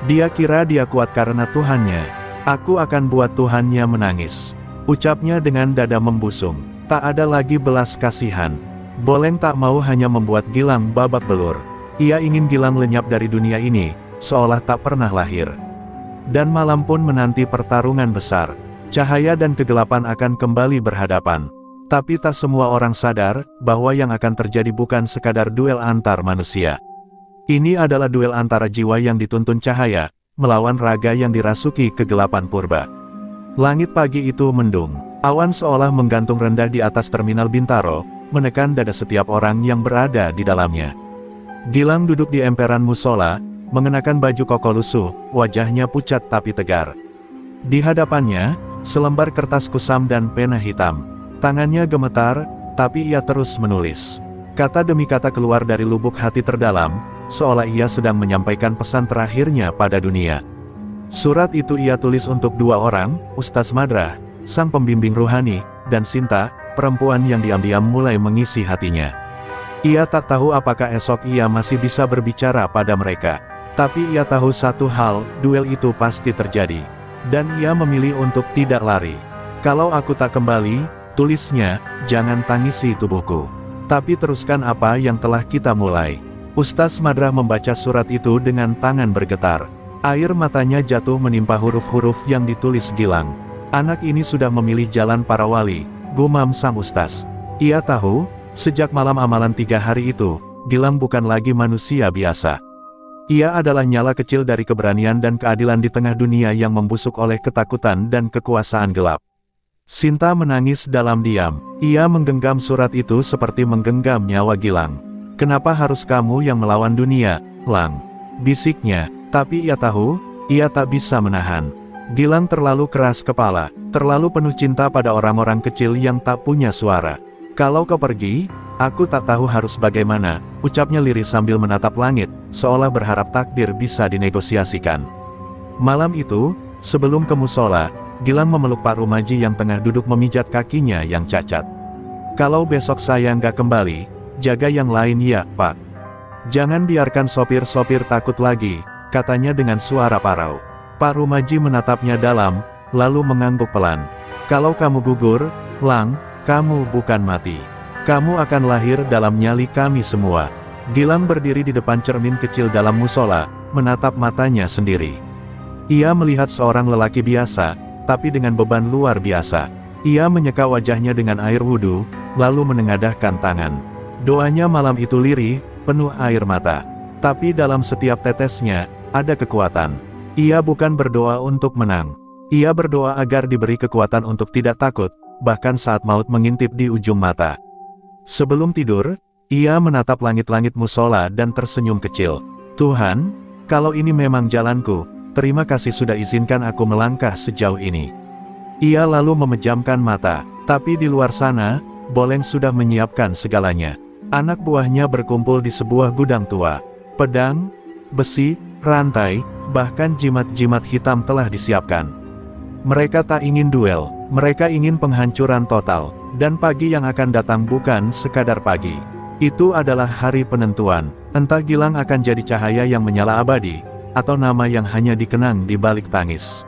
Dia kira dia kuat karena Tuhannya. Aku akan buat Tuhannya menangis, ucapnya dengan dada membusung. Tak ada lagi belas kasihan. Boleng tak mau hanya membuat Gilang babak belur. Ia ingin Gilang lenyap dari dunia ini, seolah tak pernah lahir. Dan malam pun menanti pertarungan besar. Cahaya dan kegelapan akan kembali berhadapan. Tapi tak semua orang sadar, bahwa yang akan terjadi bukan sekadar duel antar manusia. Ini adalah duel antara jiwa yang dituntun cahaya, melawan raga yang dirasuki kegelapan purba. Langit pagi itu mendung. Awan seolah menggantung rendah di atas terminal Bintaro, menekan dada setiap orang yang berada di dalamnya. Gilang duduk di emperan musola, mengenakan baju koko lusuh, wajahnya pucat tapi tegar. Di hadapannya, selembar kertas kusam dan pena hitam. Tangannya gemetar, tapi ia terus menulis. Kata demi kata keluar dari lubuk hati terdalam, seolah ia sedang menyampaikan pesan terakhirnya pada dunia. Surat itu ia tulis untuk dua orang, Ustaz Madrah, sang pembimbing ruhani, dan Sinta, perempuan yang diam-diam mulai mengisi hatinya. Ia tak tahu apakah esok ia masih bisa berbicara pada mereka. Tapi ia tahu satu hal, duel itu pasti terjadi. Dan ia memilih untuk tidak lari. Kalau aku tak kembali, tulisnya, jangan tangisi tubuhku. Tapi teruskan apa yang telah kita mulai. Ustaz Madrah membaca surat itu dengan tangan bergetar. Air matanya jatuh menimpa huruf-huruf yang ditulis Gilang. Anak ini sudah memilih jalan para wali, gumam sang Ustaz. Ia tahu, sejak malam amalan 3 hari itu, Gilang bukan lagi manusia biasa. Ia adalah nyala kecil dari keberanian dan keadilan di tengah dunia yang membusuk oleh ketakutan dan kekuasaan gelap. Sinta menangis dalam diam. Ia menggenggam surat itu seperti menggenggam nyawa Gilang. "Kenapa harus kamu yang melawan dunia, Lang?" bisiknya. Tapi ia tahu, ia tak bisa menahan. Gilang terlalu keras kepala, terlalu penuh cinta pada orang-orang kecil yang tak punya suara. "Kalau kau pergi, aku tak tahu harus bagaimana," ucapnya lirih sambil menatap langit, seolah berharap takdir bisa dinegosiasikan. Malam itu, sebelum ke musola, Gilang memeluk Pak Rumaji yang tengah duduk memijat kakinya yang cacat. "Kalau besok saya nggak kembali, jaga yang lain ya, Pak. Jangan biarkan sopir-sopir takut lagi," katanya dengan suara parau. Pak Rumaji menatapnya dalam, lalu mengangguk pelan. "Kalau kamu gugur, Lang, kamu bukan mati. Kamu akan lahir dalam nyali kami semua." Gilang berdiri di depan cermin kecil dalam musola, menatap matanya sendiri. Ia melihat seorang lelaki biasa, tapi dengan beban luar biasa. Ia menyeka wajahnya dengan air wudhu, lalu menengadahkan tangan. Doanya malam itu lirih, penuh air mata. Tapi dalam setiap tetesnya, ada kekuatan. Ia bukan berdoa untuk menang. Ia berdoa agar diberi kekuatan untuk tidak takut, bahkan saat maut mengintip di ujung mata. Sebelum tidur, ia menatap langit-langit musola dan tersenyum kecil. "Tuhan, kalau ini memang jalanku, terima kasih sudah izinkan aku melangkah sejauh ini." Ia lalu memejamkan mata, tapi di luar sana, Boleng sudah menyiapkan segalanya. Anak buahnya berkumpul di sebuah gudang tua. Pedang, besi, rantai, bahkan jimat-jimat hitam telah disiapkan. Mereka tak ingin duel, mereka ingin penghancuran total, dan pagi yang akan datang bukan sekadar pagi. Itu adalah hari penentuan, entah Gilang akan jadi cahaya yang menyala abadi, atau nama yang hanya dikenang di balik tangis.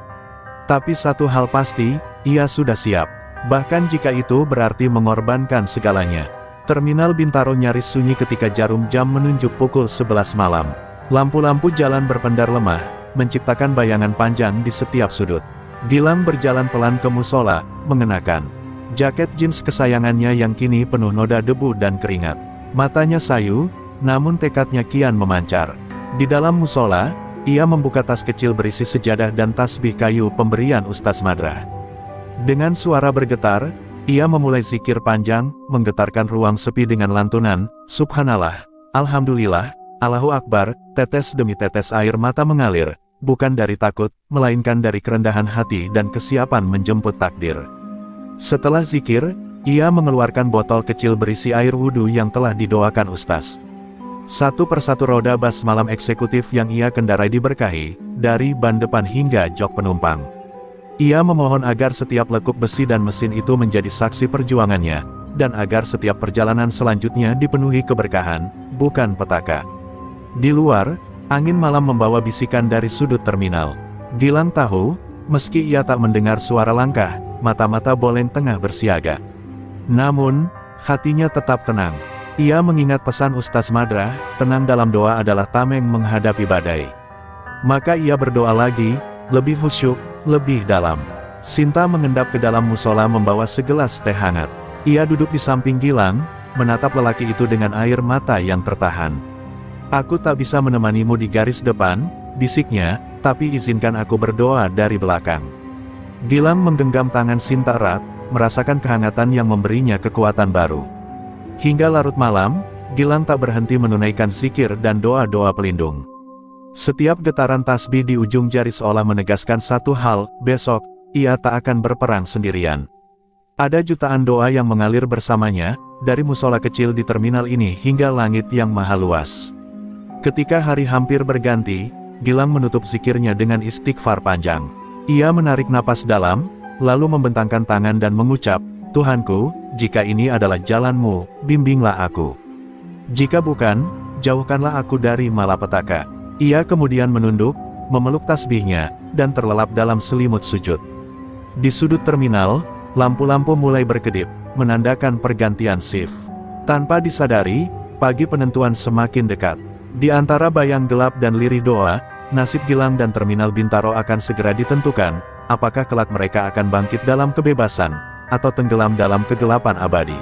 Tapi satu hal pasti, ia sudah siap, bahkan jika itu berarti mengorbankan segalanya. Terminal Bintaro nyaris sunyi ketika jarum jam menunjuk pukul 11 malam. Lampu-lampu jalan berpendar lemah, menciptakan bayangan panjang di setiap sudut. Gilang berjalan pelan ke musola, mengenakan jaket jeans kesayangannya yang kini penuh noda debu dan keringat. Matanya sayu, namun tekadnya kian memancar. Di dalam musola, ia membuka tas kecil berisi sejadah dan tasbih kayu pemberian Ustaz Madrah. Dengan suara bergetar, ia memulai zikir panjang, menggetarkan ruang sepi dengan lantunan, "Subhanallah, Alhamdulillah, Allahu Akbar." Tetes demi tetes air mata mengalir, bukan dari takut, melainkan dari kerendahan hati dan kesiapan menjemput takdir. Setelah zikir, ia mengeluarkan botol kecil berisi air wudhu yang telah didoakan Ustaz. Satu persatu roda bas malam eksekutif yang ia kendarai diberkahi, dari ban depan hingga jok penumpang. Ia memohon agar setiap lekuk besi dan mesin itu menjadi saksi perjuangannya, dan agar setiap perjalanan selanjutnya dipenuhi keberkahan, bukan petaka. Di luar, angin malam membawa bisikan dari sudut terminal. Gilang tahu, meski ia tak mendengar suara langkah, mata-mata Boleng tengah bersiaga. Namun, hatinya tetap tenang. Ia mengingat pesan Ustaz Madrah, tenang dalam doa adalah tameng menghadapi badai. Maka ia berdoa lagi, lebih khusyuk, lebih dalam. Sinta mengendap ke dalam musola membawa segelas teh hangat. Ia duduk di samping Gilang, menatap lelaki itu dengan air mata yang tertahan. "Aku tak bisa menemanimu di garis depan," bisiknya, "tapi izinkan aku berdoa dari belakang." Gilang menggenggam tangan Sinta erat, merasakan kehangatan yang memberinya kekuatan baru. Hingga larut malam, Gilang tak berhenti menunaikan zikir dan doa-doa pelindung. Setiap getaran tasbih di ujung jari seolah menegaskan satu hal, besok, ia tak akan berperang sendirian. Ada jutaan doa yang mengalir bersamanya, dari musola kecil di terminal ini hingga langit yang maha luas. Ketika hari hampir berganti, Gilang menutup zikirnya dengan istighfar panjang. Ia menarik napas dalam, lalu membentangkan tangan dan mengucap, "Tuhanku, jika ini adalah jalanmu, bimbinglah aku. Jika bukan, jauhkanlah aku dari malapetaka." Ia kemudian menunduk, memeluk tasbihnya, dan terlelap dalam selimut sujud. Di sudut terminal, lampu-lampu mulai berkedip, menandakan pergantian shift. Tanpa disadari, pagi penentuan semakin dekat. Di antara bayang gelap dan lirih doa, nasib Gilang dan terminal Bintaro akan segera ditentukan, apakah kelak mereka akan bangkit dalam kebebasan, atau tenggelam dalam kegelapan abadi.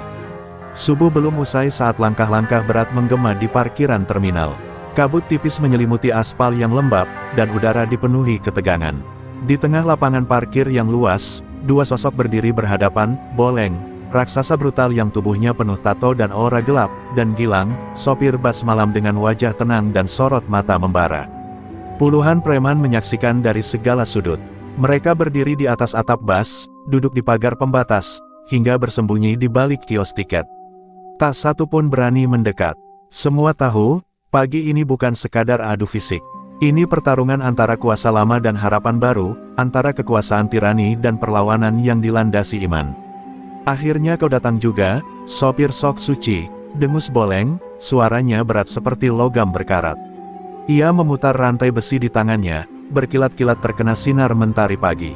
Subuh belum usai saat langkah-langkah berat menggema di parkiran terminal. Kabut tipis menyelimuti aspal yang lembab, dan udara dipenuhi ketegangan. Di tengah lapangan parkir yang luas, dua sosok berdiri berhadapan, Boleng, raksasa brutal yang tubuhnya penuh tato dan aura gelap, dan Gilang, sopir bas malam dengan wajah tenang dan sorot mata membara. Puluhan preman menyaksikan dari segala sudut. Mereka berdiri di atas atap bas, duduk di pagar pembatas, hingga bersembunyi di balik kios tiket. Tak satu pun berani mendekat. Semua tahu, pagi ini bukan sekadar adu fisik. Ini pertarungan antara kuasa lama dan harapan baru, antara kekuasaan tirani dan perlawanan yang dilandasi iman. Akhirnya kau datang juga, sopir sok suci, dengus Boleng, suaranya berat seperti logam berkarat. Ia memutar rantai besi di tangannya, berkilat-kilat terkena sinar mentari pagi.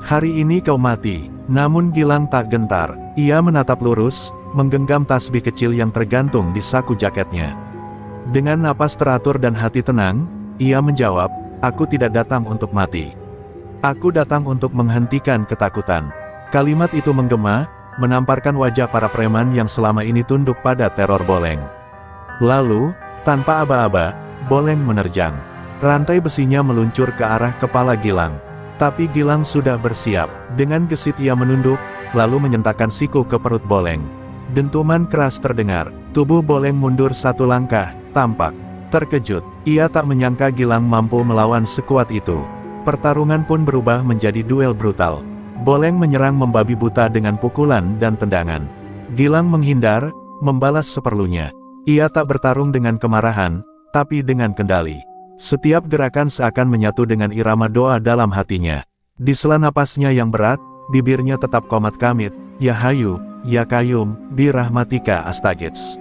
Hari ini kau mati. Namun Gilang tak gentar. Ia menatap lurus, menggenggam tasbih kecil yang tergantung di saku jaketnya. Dengan napas teratur dan hati tenang, ia menjawab, "Aku tidak datang untuk mati. Aku datang untuk menghentikan ketakutan." Kalimat itu menggema, menamparkan wajah para preman yang selama ini tunduk pada teror Boleng. Lalu, tanpa aba-aba, Boleng menerjang. Rantai besinya meluncur ke arah kepala Gilang. Tapi Gilang sudah bersiap. Dengan gesit ia menunduk, lalu menyentakkan siku ke perut Boleng. Dentuman keras terdengar. Tubuh Boleng mundur satu langkah, tampak terkejut. Ia tak menyangka Gilang mampu melawan sekuat itu. Pertarungan pun berubah menjadi duel brutal. Boleng menyerang membabi buta dengan pukulan dan tendangan. Gilang menghindar, membalas seperlunya. Ia tak bertarung dengan kemarahan, tapi dengan kendali. Setiap gerakan seakan menyatu dengan irama doa dalam hatinya. Di sela napasnya yang berat, bibirnya tetap komat kamit, "Ya Hayu, Ya Qayyum, bi rahmatika astagits."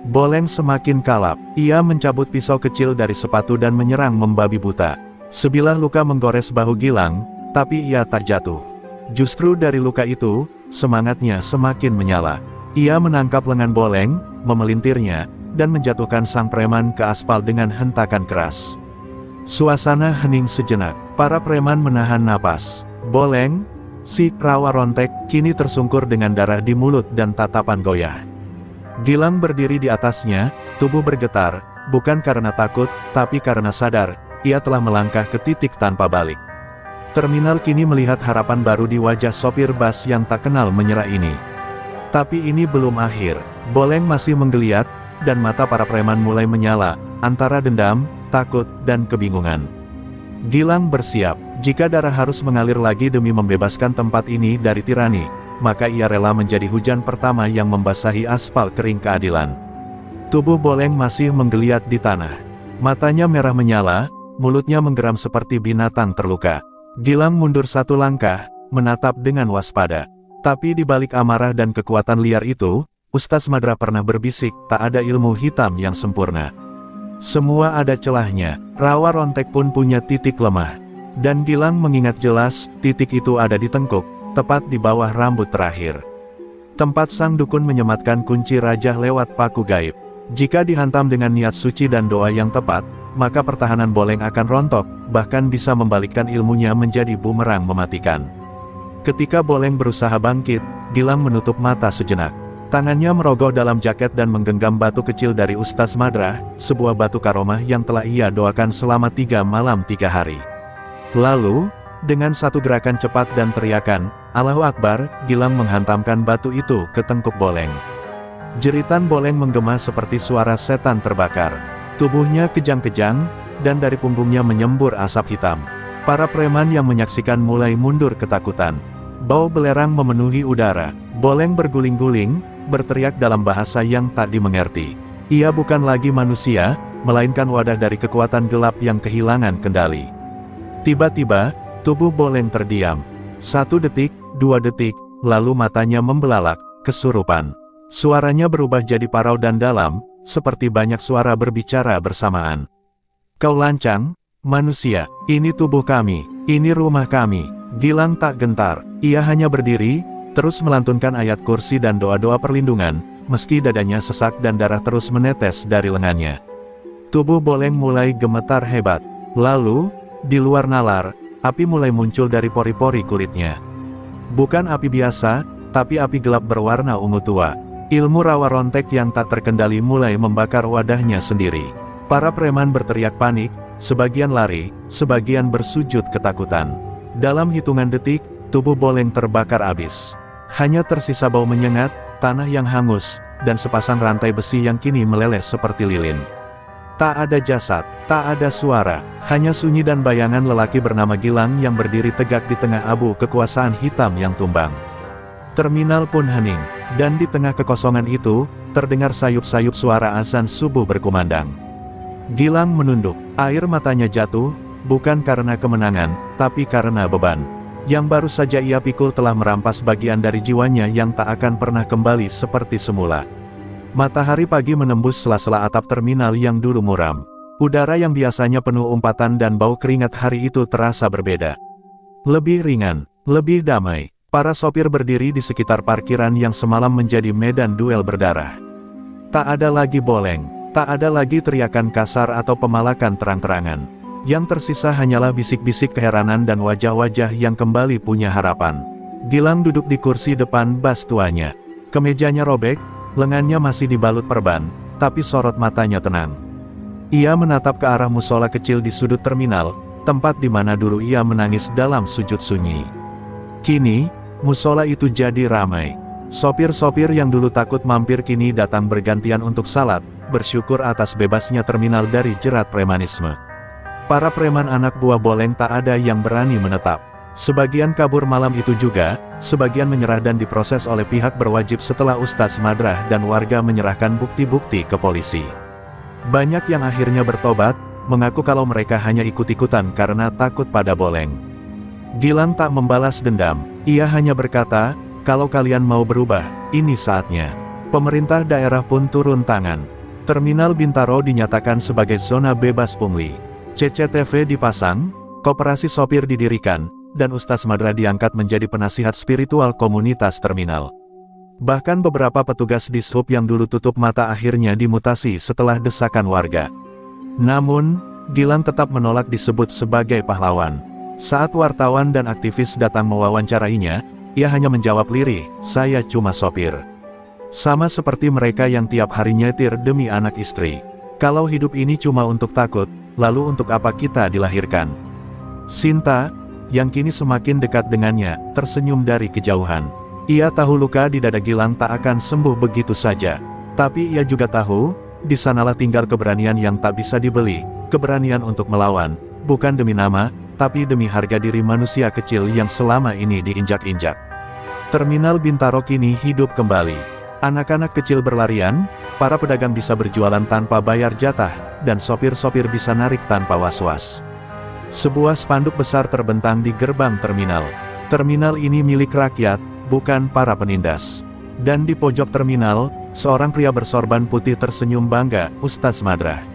Boleng semakin kalap. Ia mencabut pisau kecil dari sepatu dan menyerang membabi buta. Sebilah luka menggores bahu Gilang, tapi ia tak jatuh. Justru dari luka itu, semangatnya semakin menyala. Ia menangkap lengan Boleng, memelintirnya, dan menjatuhkan sang preman ke aspal dengan hentakan keras. Suasana hening sejenak. Para preman menahan napas. Boleng, si rawa rontek, kini tersungkur dengan darah di mulut dan tatapan goyah. Gilang berdiri di atasnya, tubuh bergetar, bukan karena takut, tapi karena sadar, ia telah melangkah ke titik tanpa balik. Terminal kini melihat harapan baru di wajah sopir bas yang tak kenal menyerah ini. Tapi ini belum akhir. Boleng masih menggeliat, dan mata para preman mulai menyala, antara dendam, takut, dan kebingungan. Gilang bersiap. Jika darah harus mengalir lagi demi membebaskan tempat ini dari tirani, maka ia rela menjadi hujan pertama yang membasahi aspal kering keadilan. Tubuh Boleng masih menggeliat di tanah. Matanya merah menyala, mulutnya menggeram seperti binatang terluka. Gilang mundur satu langkah, menatap dengan waspada. Tapi di balik amarah dan kekuatan liar itu, Ustaz Madra pernah berbisik, tak ada ilmu hitam yang sempurna. Semua ada celahnya. Rawa rontek pun punya titik lemah. Dan Gilang mengingat jelas, titik itu ada di tengkuk, tepat di bawah rambut terakhir. Tempat sang dukun menyematkan kunci raja lewat paku gaib. Jika dihantam dengan niat suci dan doa yang tepat, maka pertahanan Boleng akan rontok, bahkan bisa membalikkan ilmunya menjadi bumerang mematikan. Ketika Boleng berusaha bangkit, Gilang menutup mata sejenak. Tangannya merogoh dalam jaket dan menggenggam batu kecil dari Ustaz Madra, sebuah batu karomah yang telah ia doakan selama 3 malam 3 hari. Lalu, dengan satu gerakan cepat dan teriakan, "Allahu Akbar," Gilang menghantamkan batu itu ke tengkuk Boleng. Jeritan Boleng menggema seperti suara setan terbakar. Tubuhnya kejang-kejang, dan dari punggungnya menyembur asap hitam. Para preman yang menyaksikan mulai mundur ketakutan. Bau belerang memenuhi udara. Boleng berguling-guling, berteriak dalam bahasa yang tak dimengerti. Ia bukan lagi manusia, melainkan wadah dari kekuatan gelap yang kehilangan kendali. Tiba-tiba, tubuh Boleng terdiam. 1 detik, 2 detik, lalu matanya membelalak, kesurupan. Suaranya berubah jadi parau dan dalam, seperti banyak suara berbicara bersamaan. "Kau lancang, manusia, ini tubuh kami, ini rumah kami." Gilang tak gentar, ia hanya berdiri, terus melantunkan ayat kursi dan doa-doa perlindungan, meski dadanya sesak dan darah terus menetes dari lengannya. Tubuh Boleng mulai gemetar hebat. Lalu, di luar nalar, api mulai muncul dari pori-pori kulitnya. Bukan api biasa, tapi api gelap berwarna ungu tua. Ilmu rawa rontek yang tak terkendali mulai membakar wadahnya sendiri. Para preman berteriak panik, sebagian lari, sebagian bersujud ketakutan. Dalam hitungan detik, tubuh Boleng terbakar habis. Hanya tersisa bau menyengat, tanah yang hangus, dan sepasang rantai besi yang kini meleleh seperti lilin. Tak ada jasad, tak ada suara, hanya sunyi dan bayangan lelaki bernama Gilang yang berdiri tegak di tengah abu kekuasaan hitam yang tumbang. Terminal pun hening, dan di tengah kekosongan itu, terdengar sayup-sayup suara azan subuh berkumandang. Gilang menunduk, air matanya jatuh, bukan karena kemenangan, tapi karena beban. Yang baru saja ia pikul telah merampas bagian dari jiwanya yang tak akan pernah kembali seperti semula. Matahari pagi menembus sela-sela atap terminal yang dulu muram. Udara yang biasanya penuh umpatan dan bau keringat hari itu terasa berbeda. Lebih ringan, lebih damai. Para sopir berdiri di sekitar parkiran yang semalam menjadi medan duel berdarah. Tak ada lagi Boleng, tak ada lagi teriakan kasar atau pemalakan terang-terangan. Yang tersisa hanyalah bisik-bisik keheranan dan wajah-wajah yang kembali punya harapan. Gilang duduk di kursi depan bas tuanya. Kemejanya robek, lengannya masih dibalut perban, tapi sorot matanya tenang. Ia menatap ke arah musola kecil di sudut terminal, tempat di mana dulu ia menangis dalam sujud sunyi. Kini, musola itu jadi ramai. Sopir-sopir yang dulu takut mampir kini datang bergantian untuk salat, bersyukur atas bebasnya terminal dari jerat premanisme. Para preman anak buah Boleng tak ada yang berani menetap. Sebagian kabur malam itu juga, sebagian menyerah dan diproses oleh pihak berwajib setelah Ustaz Madrah dan warga menyerahkan bukti-bukti ke polisi. Banyak yang akhirnya bertobat, mengaku kalau mereka hanya ikut-ikutan karena takut pada Boleng. Gilang tak membalas dendam, ia hanya berkata, kalau kalian mau berubah, ini saatnya. Pemerintah daerah pun turun tangan. Terminal Bintaro dinyatakan sebagai zona bebas pungli. CCTV dipasang, koperasi sopir didirikan, dan Ustaz Madrah diangkat menjadi penasihat spiritual komunitas terminal. Bahkan beberapa petugas dishub yang dulu tutup mata akhirnya dimutasi setelah desakan warga. Namun, Gilang tetap menolak disebut sebagai pahlawan. Saat wartawan dan aktivis datang mewawancarainya, ia hanya menjawab lirih, "Saya cuma sopir." Sama seperti mereka yang tiap hari nyetir demi anak istri. Kalau hidup ini cuma untuk takut, lalu untuk apa kita dilahirkan? Sinta, yang kini semakin dekat dengannya, tersenyum dari kejauhan. Ia tahu luka di dada Gilang tak akan sembuh begitu saja. Tapi ia juga tahu, di sanalah tinggal keberanian yang tak bisa dibeli, keberanian untuk melawan, bukan demi nama, tapi demi harga diri manusia kecil yang selama ini diinjak-injak. Terminal Bintaro kini hidup kembali. Anak-anak kecil berlarian, para pedagang bisa berjualan tanpa bayar jatah, dan sopir-sopir bisa narik tanpa was-was. Sebuah spanduk besar terbentang di gerbang terminal. Terminal ini milik rakyat, bukan para penindas. Dan di pojok terminal, seorang pria bersorban putih tersenyum bangga, Ustaz Madrah.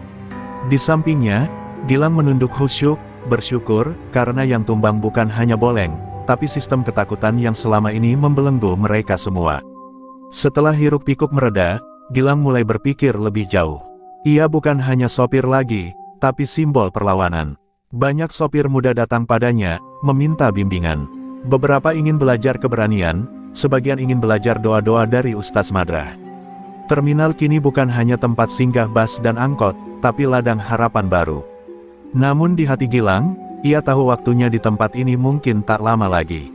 Di sampingnya, Gilang menunduk khusyuk, bersyukur, karena yang tumbang bukan hanya Boleng, tapi sistem ketakutan yang selama ini membelenggu mereka semua. Setelah hiruk-pikuk mereda, Gilang mulai berpikir lebih jauh. Ia bukan hanya sopir lagi, tapi simbol perlawanan. Banyak sopir muda datang padanya, meminta bimbingan. Beberapa ingin belajar keberanian, sebagian ingin belajar doa-doa dari Ustaz Madrah. Terminal kini bukan hanya tempat singgah bas dan angkot, tapi ladang harapan baru. Namun di hati Gilang, ia tahu waktunya di tempat ini mungkin tak lama lagi.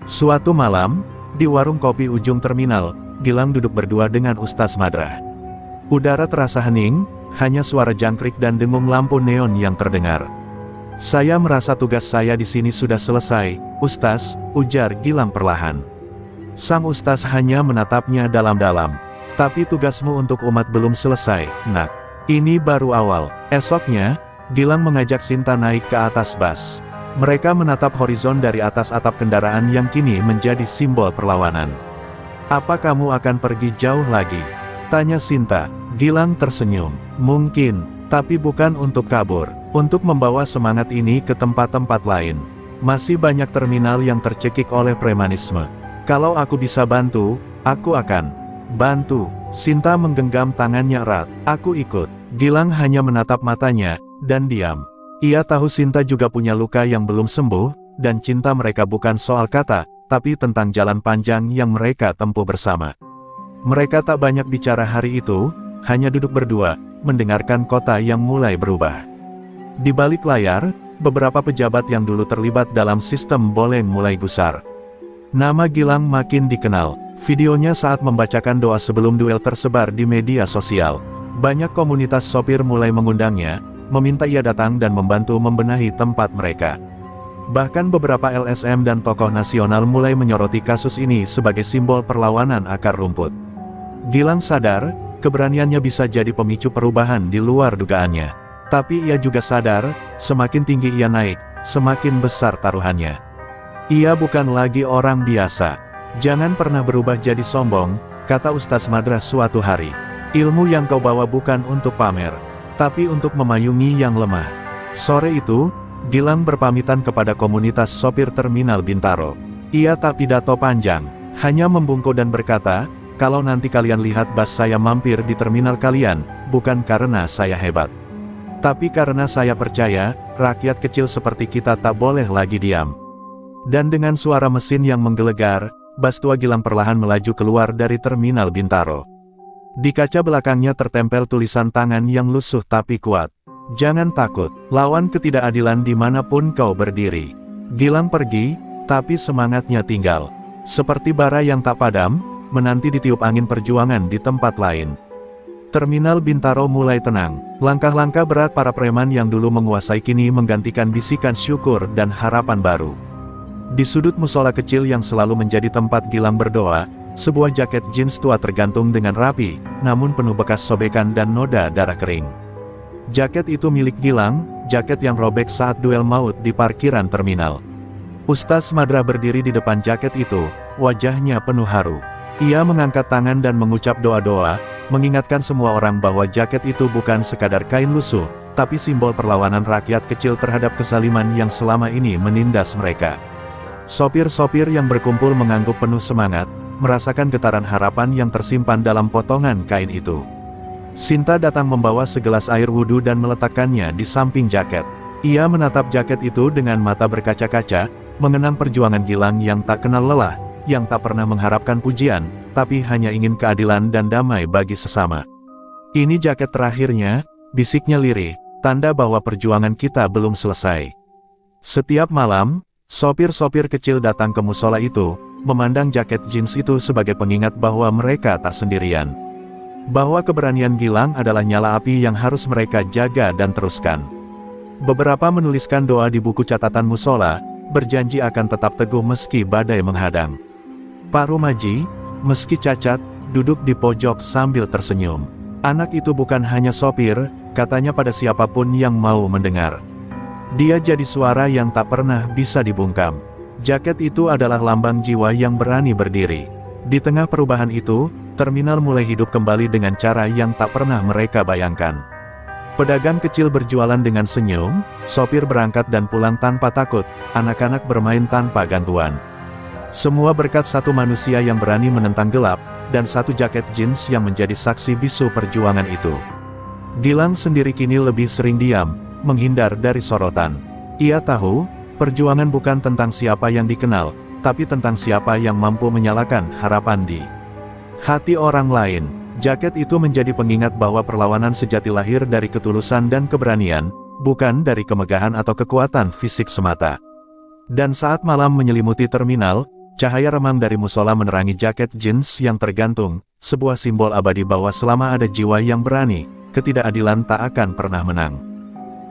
Suatu malam, di warung kopi ujung terminal, Gilang duduk berdua dengan Ustaz Madrah. Udara terasa hening, hanya suara jangkrik dan dengung lampu neon yang terdengar. "Saya merasa tugas saya di sini sudah selesai, Ustaz," ujar Gilang perlahan. Sang Ustaz hanya menatapnya dalam-dalam. "Tapi tugasmu untuk umat belum selesai, nak. Ini baru awal." Esoknya, Gilang mengajak Sinta naik ke atas bas. Mereka menatap horizon dari atas atap kendaraan yang kini menjadi simbol perlawanan. "Apa kamu akan pergi jauh lagi?" tanya Sinta. Gilang tersenyum. "Mungkin, tapi bukan untuk kabur, untuk membawa semangat ini ke tempat-tempat lain. Masih banyak terminal yang tercekik oleh premanisme. Kalau aku bisa bantu, aku akan bantu." Sinta menggenggam tangannya erat. "Aku ikut." Gilang hanya menatap matanya, dan diam. Ia tahu Sinta juga punya luka yang belum sembuh, dan cinta mereka bukan soal kata, tapi tentang jalan panjang yang mereka tempuh bersama. Mereka tak banyak bicara hari itu, hanya duduk berdua, mendengarkan kota yang mulai berubah. Di balik layar, beberapa pejabat yang dulu terlibat dalam sistem boleng mulai gusar. Nama Gilang makin dikenal. Videonya saat membacakan doa sebelum duel tersebar di media sosial. Banyak komunitas sopir mulai mengundangnya, meminta ia datang dan membantu membenahi tempat mereka. Bahkan beberapa LSM dan tokoh nasional mulai menyoroti kasus ini sebagai simbol perlawanan akar rumput. Gilang sadar, keberaniannya bisa jadi pemicu perubahan di luar dugaannya. Tapi ia juga sadar, semakin tinggi ia naik, semakin besar taruhannya. Ia bukan lagi orang biasa. Jangan pernah berubah jadi sombong, kata Ustaz Madras suatu hari. Ilmu yang kau bawa bukan untuk pamer, tapi untuk memayungi yang lemah. Sore itu, Gilang berpamitan kepada komunitas sopir terminal Bintaro. Ia tak pidato panjang, hanya membungkuk dan berkata, kalau nanti kalian lihat bus saya mampir di terminal kalian, bukan karena saya hebat. Tapi karena saya percaya, rakyat kecil seperti kita tak boleh lagi diam. Dan dengan suara mesin yang menggelegar, bus tua Gilang perlahan melaju keluar dari terminal Bintaro. Di kaca belakangnya tertempel tulisan tangan yang lusuh tapi kuat. Jangan takut, lawan ketidakadilan dimanapun kau berdiri. Gilang pergi, tapi semangatnya tinggal. Seperti bara yang tak padam, menanti ditiup angin perjuangan di tempat lain. Terminal Bintaro mulai tenang. Langkah-langkah berat para preman yang dulu menguasai kini menggantikan bisikan syukur dan harapan baru. Di sudut musola kecil yang selalu menjadi tempat Gilang berdoa, sebuah jaket jeans tua tergantung dengan rapi, namun penuh bekas sobekan dan noda darah kering. Jaket itu milik Gilang, jaket yang robek saat duel maut di parkiran terminal. Ustaz Madra berdiri di depan jaket itu, wajahnya penuh haru. Ia mengangkat tangan dan mengucap doa-doa, mengingatkan semua orang bahwa jaket itu bukan sekadar kain lusuh, tapi simbol perlawanan rakyat kecil terhadap kezaliman yang selama ini menindas mereka. Sopir-sopir yang berkumpul mengangguk penuh semangat, merasakan getaran harapan yang tersimpan dalam potongan kain itu. Sinta datang membawa segelas air wudhu dan meletakkannya di samping jaket. Ia menatap jaket itu dengan mata berkaca-kaca, mengenang perjuangan Gilang yang tak kenal lelah, yang tak pernah mengharapkan pujian, tapi hanya ingin keadilan dan damai bagi sesama. Ini jaket terakhirnya, bisiknya lirih, tanda bahwa perjuangan kita belum selesai. Setiap malam, sopir-sopir kecil datang ke musola itu, memandang jaket jeans itu sebagai pengingat bahwa mereka tak sendirian. Bahwa keberanian Gilang adalah nyala api yang harus mereka jaga dan teruskan. Beberapa menuliskan doa di buku catatan musola, berjanji akan tetap teguh meski badai menghadang. Pak Rumaji, meski cacat, duduk di pojok sambil tersenyum. Anak itu bukan hanya sopir, katanya pada siapapun yang mau mendengar. Dia jadi suara yang tak pernah bisa dibungkam. Jaket itu adalah lambang jiwa yang berani berdiri. Di tengah perubahan itu, terminal mulai hidup kembali dengan cara yang tak pernah mereka bayangkan. Pedagang kecil berjualan dengan senyum, sopir berangkat dan pulang tanpa takut, anak-anak bermain tanpa gangguan. Semua berkat satu manusia yang berani menentang gelap, dan satu jaket jeans yang menjadi saksi bisu perjuangan itu. Gilang sendiri kini lebih sering diam, menghindar dari sorotan. Ia tahu, perjuangan bukan tentang siapa yang dikenal, tapi tentang siapa yang mampu menyalakan harapan di hati orang lain. Jaket itu menjadi pengingat bahwa perlawanan sejati lahir dari ketulusan dan keberanian, bukan dari kemegahan atau kekuatan fisik semata. Dan saat malam menyelimuti terminal, cahaya remang dari musola menerangi jaket jeans yang tergantung, sebuah simbol abadi bahwa selama ada jiwa yang berani, ketidakadilan tak akan pernah menang.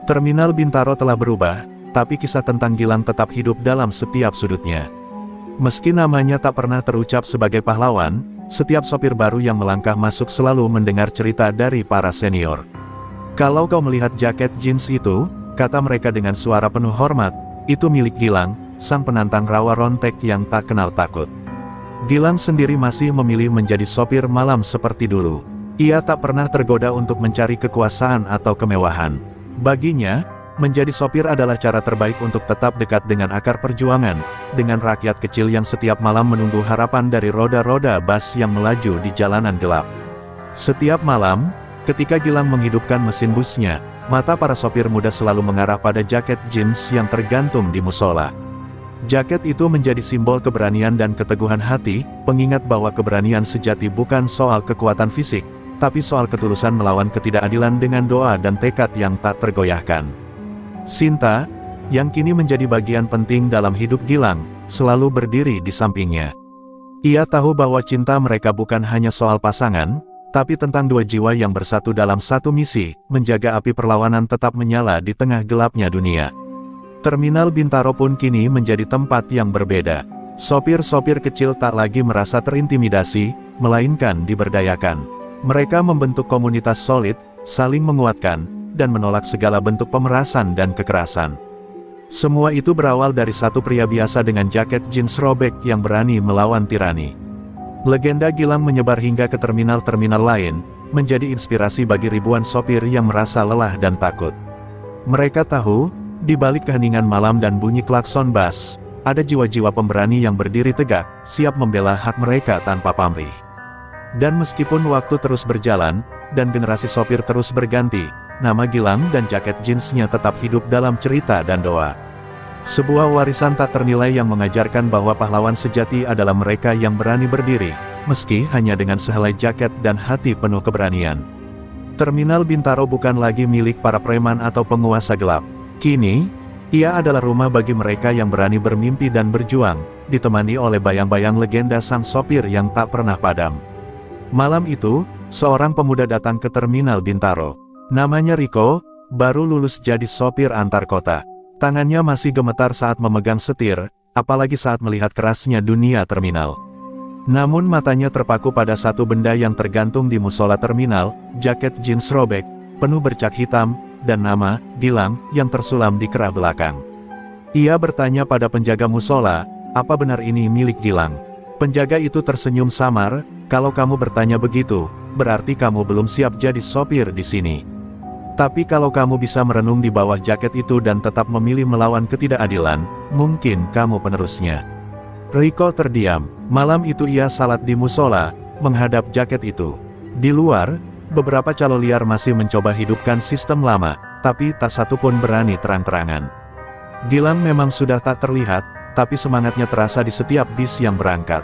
Terminal Bintaro telah berubah, tapi kisah tentang Gilang tetap hidup dalam setiap sudutnya. Meski namanya tak pernah terucap sebagai pahlawan, setiap sopir baru yang melangkah masuk selalu mendengar cerita dari para senior. Kalau kau melihat jaket jeans itu, kata mereka dengan suara penuh hormat, itu milik Gilang, sang penantang rawa rontek yang tak kenal takut. Gilang sendiri masih memilih menjadi sopir malam seperti dulu. Ia tak pernah tergoda untuk mencari kekuasaan atau kemewahan. Baginya, menjadi sopir adalah cara terbaik untuk tetap dekat dengan akar perjuangan, dengan rakyat kecil yang setiap malam menunggu harapan dari roda-roda bus yang melaju di jalanan gelap. Setiap malam, ketika Gilang menghidupkan mesin busnya, mata para sopir muda selalu mengarah pada jaket jeans yang tergantung di musola. Jaket itu menjadi simbol keberanian dan keteguhan hati, pengingat bahwa keberanian sejati bukan soal kekuatan fisik, tapi soal ketulusan melawan ketidakadilan dengan doa dan tekad yang tak tergoyahkan. Sinta, yang kini menjadi bagian penting dalam hidup Gilang, selalu berdiri di sampingnya. Ia tahu bahwa cinta mereka bukan hanya soal pasangan, tapi tentang dua jiwa yang bersatu dalam satu misi, menjaga api perlawanan tetap menyala di tengah gelapnya dunia. Terminal Bintaro pun kini menjadi tempat yang berbeda. Sopir-sopir kecil tak lagi merasa terintimidasi, melainkan diberdayakan. Mereka membentuk komunitas solid, saling menguatkan, dan menolak segala bentuk pemerasan dan kekerasan. Semua itu berawal dari satu pria biasa dengan jaket jeans robek yang berani melawan tirani. Legenda Gilang menyebar hingga ke terminal-terminal lain, menjadi inspirasi bagi ribuan sopir yang merasa lelah dan takut. Mereka tahu, di balik keheningan malam dan bunyi klakson bas, ada jiwa-jiwa pemberani yang berdiri tegak, siap membela hak mereka tanpa pamrih. Dan meskipun waktu terus berjalan, dan generasi sopir terus berganti, nama Gilang dan jaket jeansnya tetap hidup dalam cerita dan doa. Sebuah warisan tak ternilai yang mengajarkan bahwa pahlawan sejati adalah mereka yang berani berdiri, meski hanya dengan sehelai jaket dan hati penuh keberanian. Terminal Bintaro bukan lagi milik para preman atau penguasa gelap. Kini, ia adalah rumah bagi mereka yang berani bermimpi dan berjuang, ditemani oleh bayang-bayang legenda sang sopir yang tak pernah padam. Malam itu, seorang pemuda datang ke Terminal Bintaro. Namanya Riko, baru lulus jadi sopir antar kota. Tangannya masih gemetar saat memegang setir, apalagi saat melihat kerasnya dunia terminal. Namun matanya terpaku pada satu benda yang tergantung di musola terminal, jaket jeans robek, penuh bercak hitam, dan nama, Gilang, yang tersulam di kerah belakang. Ia bertanya pada penjaga musola, apa benar ini milik Gilang? Penjaga itu tersenyum samar, kalau kamu bertanya begitu, berarti kamu belum siap jadi sopir di sini. Tapi kalau kamu bisa merenung di bawah jaket itu dan tetap memilih melawan ketidakadilan, mungkin kamu penerusnya. Riko terdiam. Malam itu ia salat di musola, menghadap jaket itu. Di luar, beberapa calo liar masih mencoba hidupkan sistem lama, tapi tak satu pun berani terang-terangan. Gilang memang sudah tak terlihat, tapi semangatnya terasa di setiap bis yang berangkat.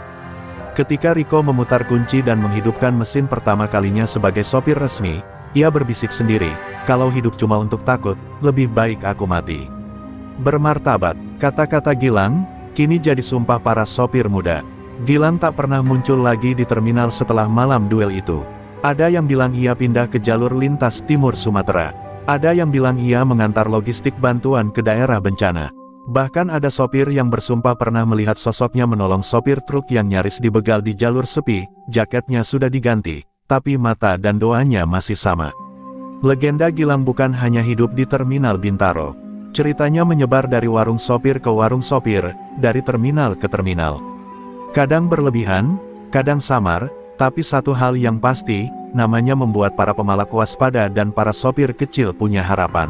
Ketika Riko memutar kunci dan menghidupkan mesin pertama kalinya sebagai sopir resmi, ia berbisik sendiri, kalau hidup cuma untuk takut, lebih baik aku mati. Bermartabat, kata-kata Gilang, kini jadi sumpah para sopir muda. Gilang tak pernah muncul lagi di terminal setelah malam duel itu. Ada yang bilang ia pindah ke jalur lintas timur Sumatera. Ada yang bilang ia mengantar logistik bantuan ke daerah bencana. Bahkan ada sopir yang bersumpah pernah melihat sosoknya menolong sopir truk yang nyaris dibegal di jalur sepi, jaketnya sudah diganti, tapi mata dan doanya masih sama. Legenda Gilang bukan hanya hidup di Terminal Bintaro. Ceritanya menyebar dari warung sopir ke warung sopir, dari terminal ke terminal. Kadang berlebihan, kadang samar, tapi satu hal yang pasti, namanya membuat para pemalak waspada dan para sopir kecil punya harapan.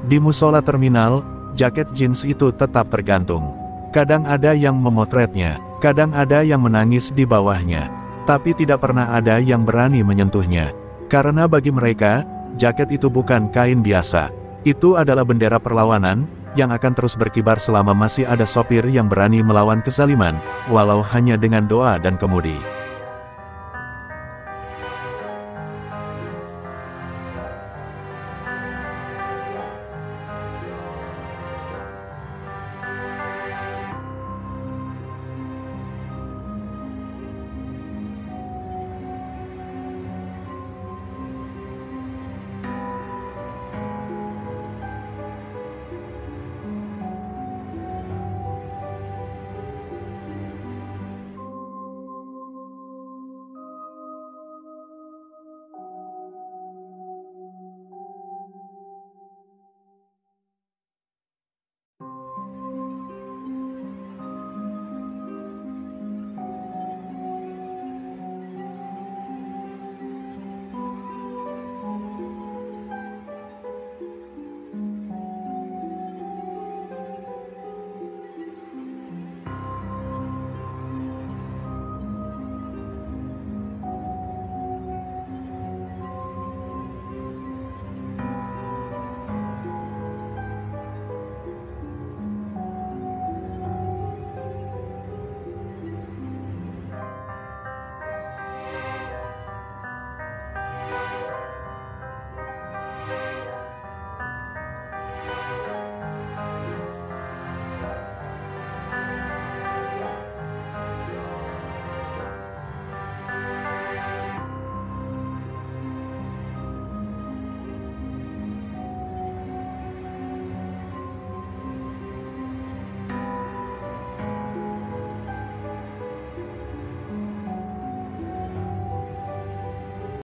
Di musola terminal, jaket jeans itu tetap tergantung. Kadang ada yang memotretnya, kadang ada yang menangis di bawahnya. Tapi tidak pernah ada yang berani menyentuhnya. Karena bagi mereka, jaket itu bukan kain biasa. Itu adalah bendera perlawanan, yang akan terus berkibar selama masih ada sopir yang berani melawan kezaliman, walau hanya dengan doa dan kemudi.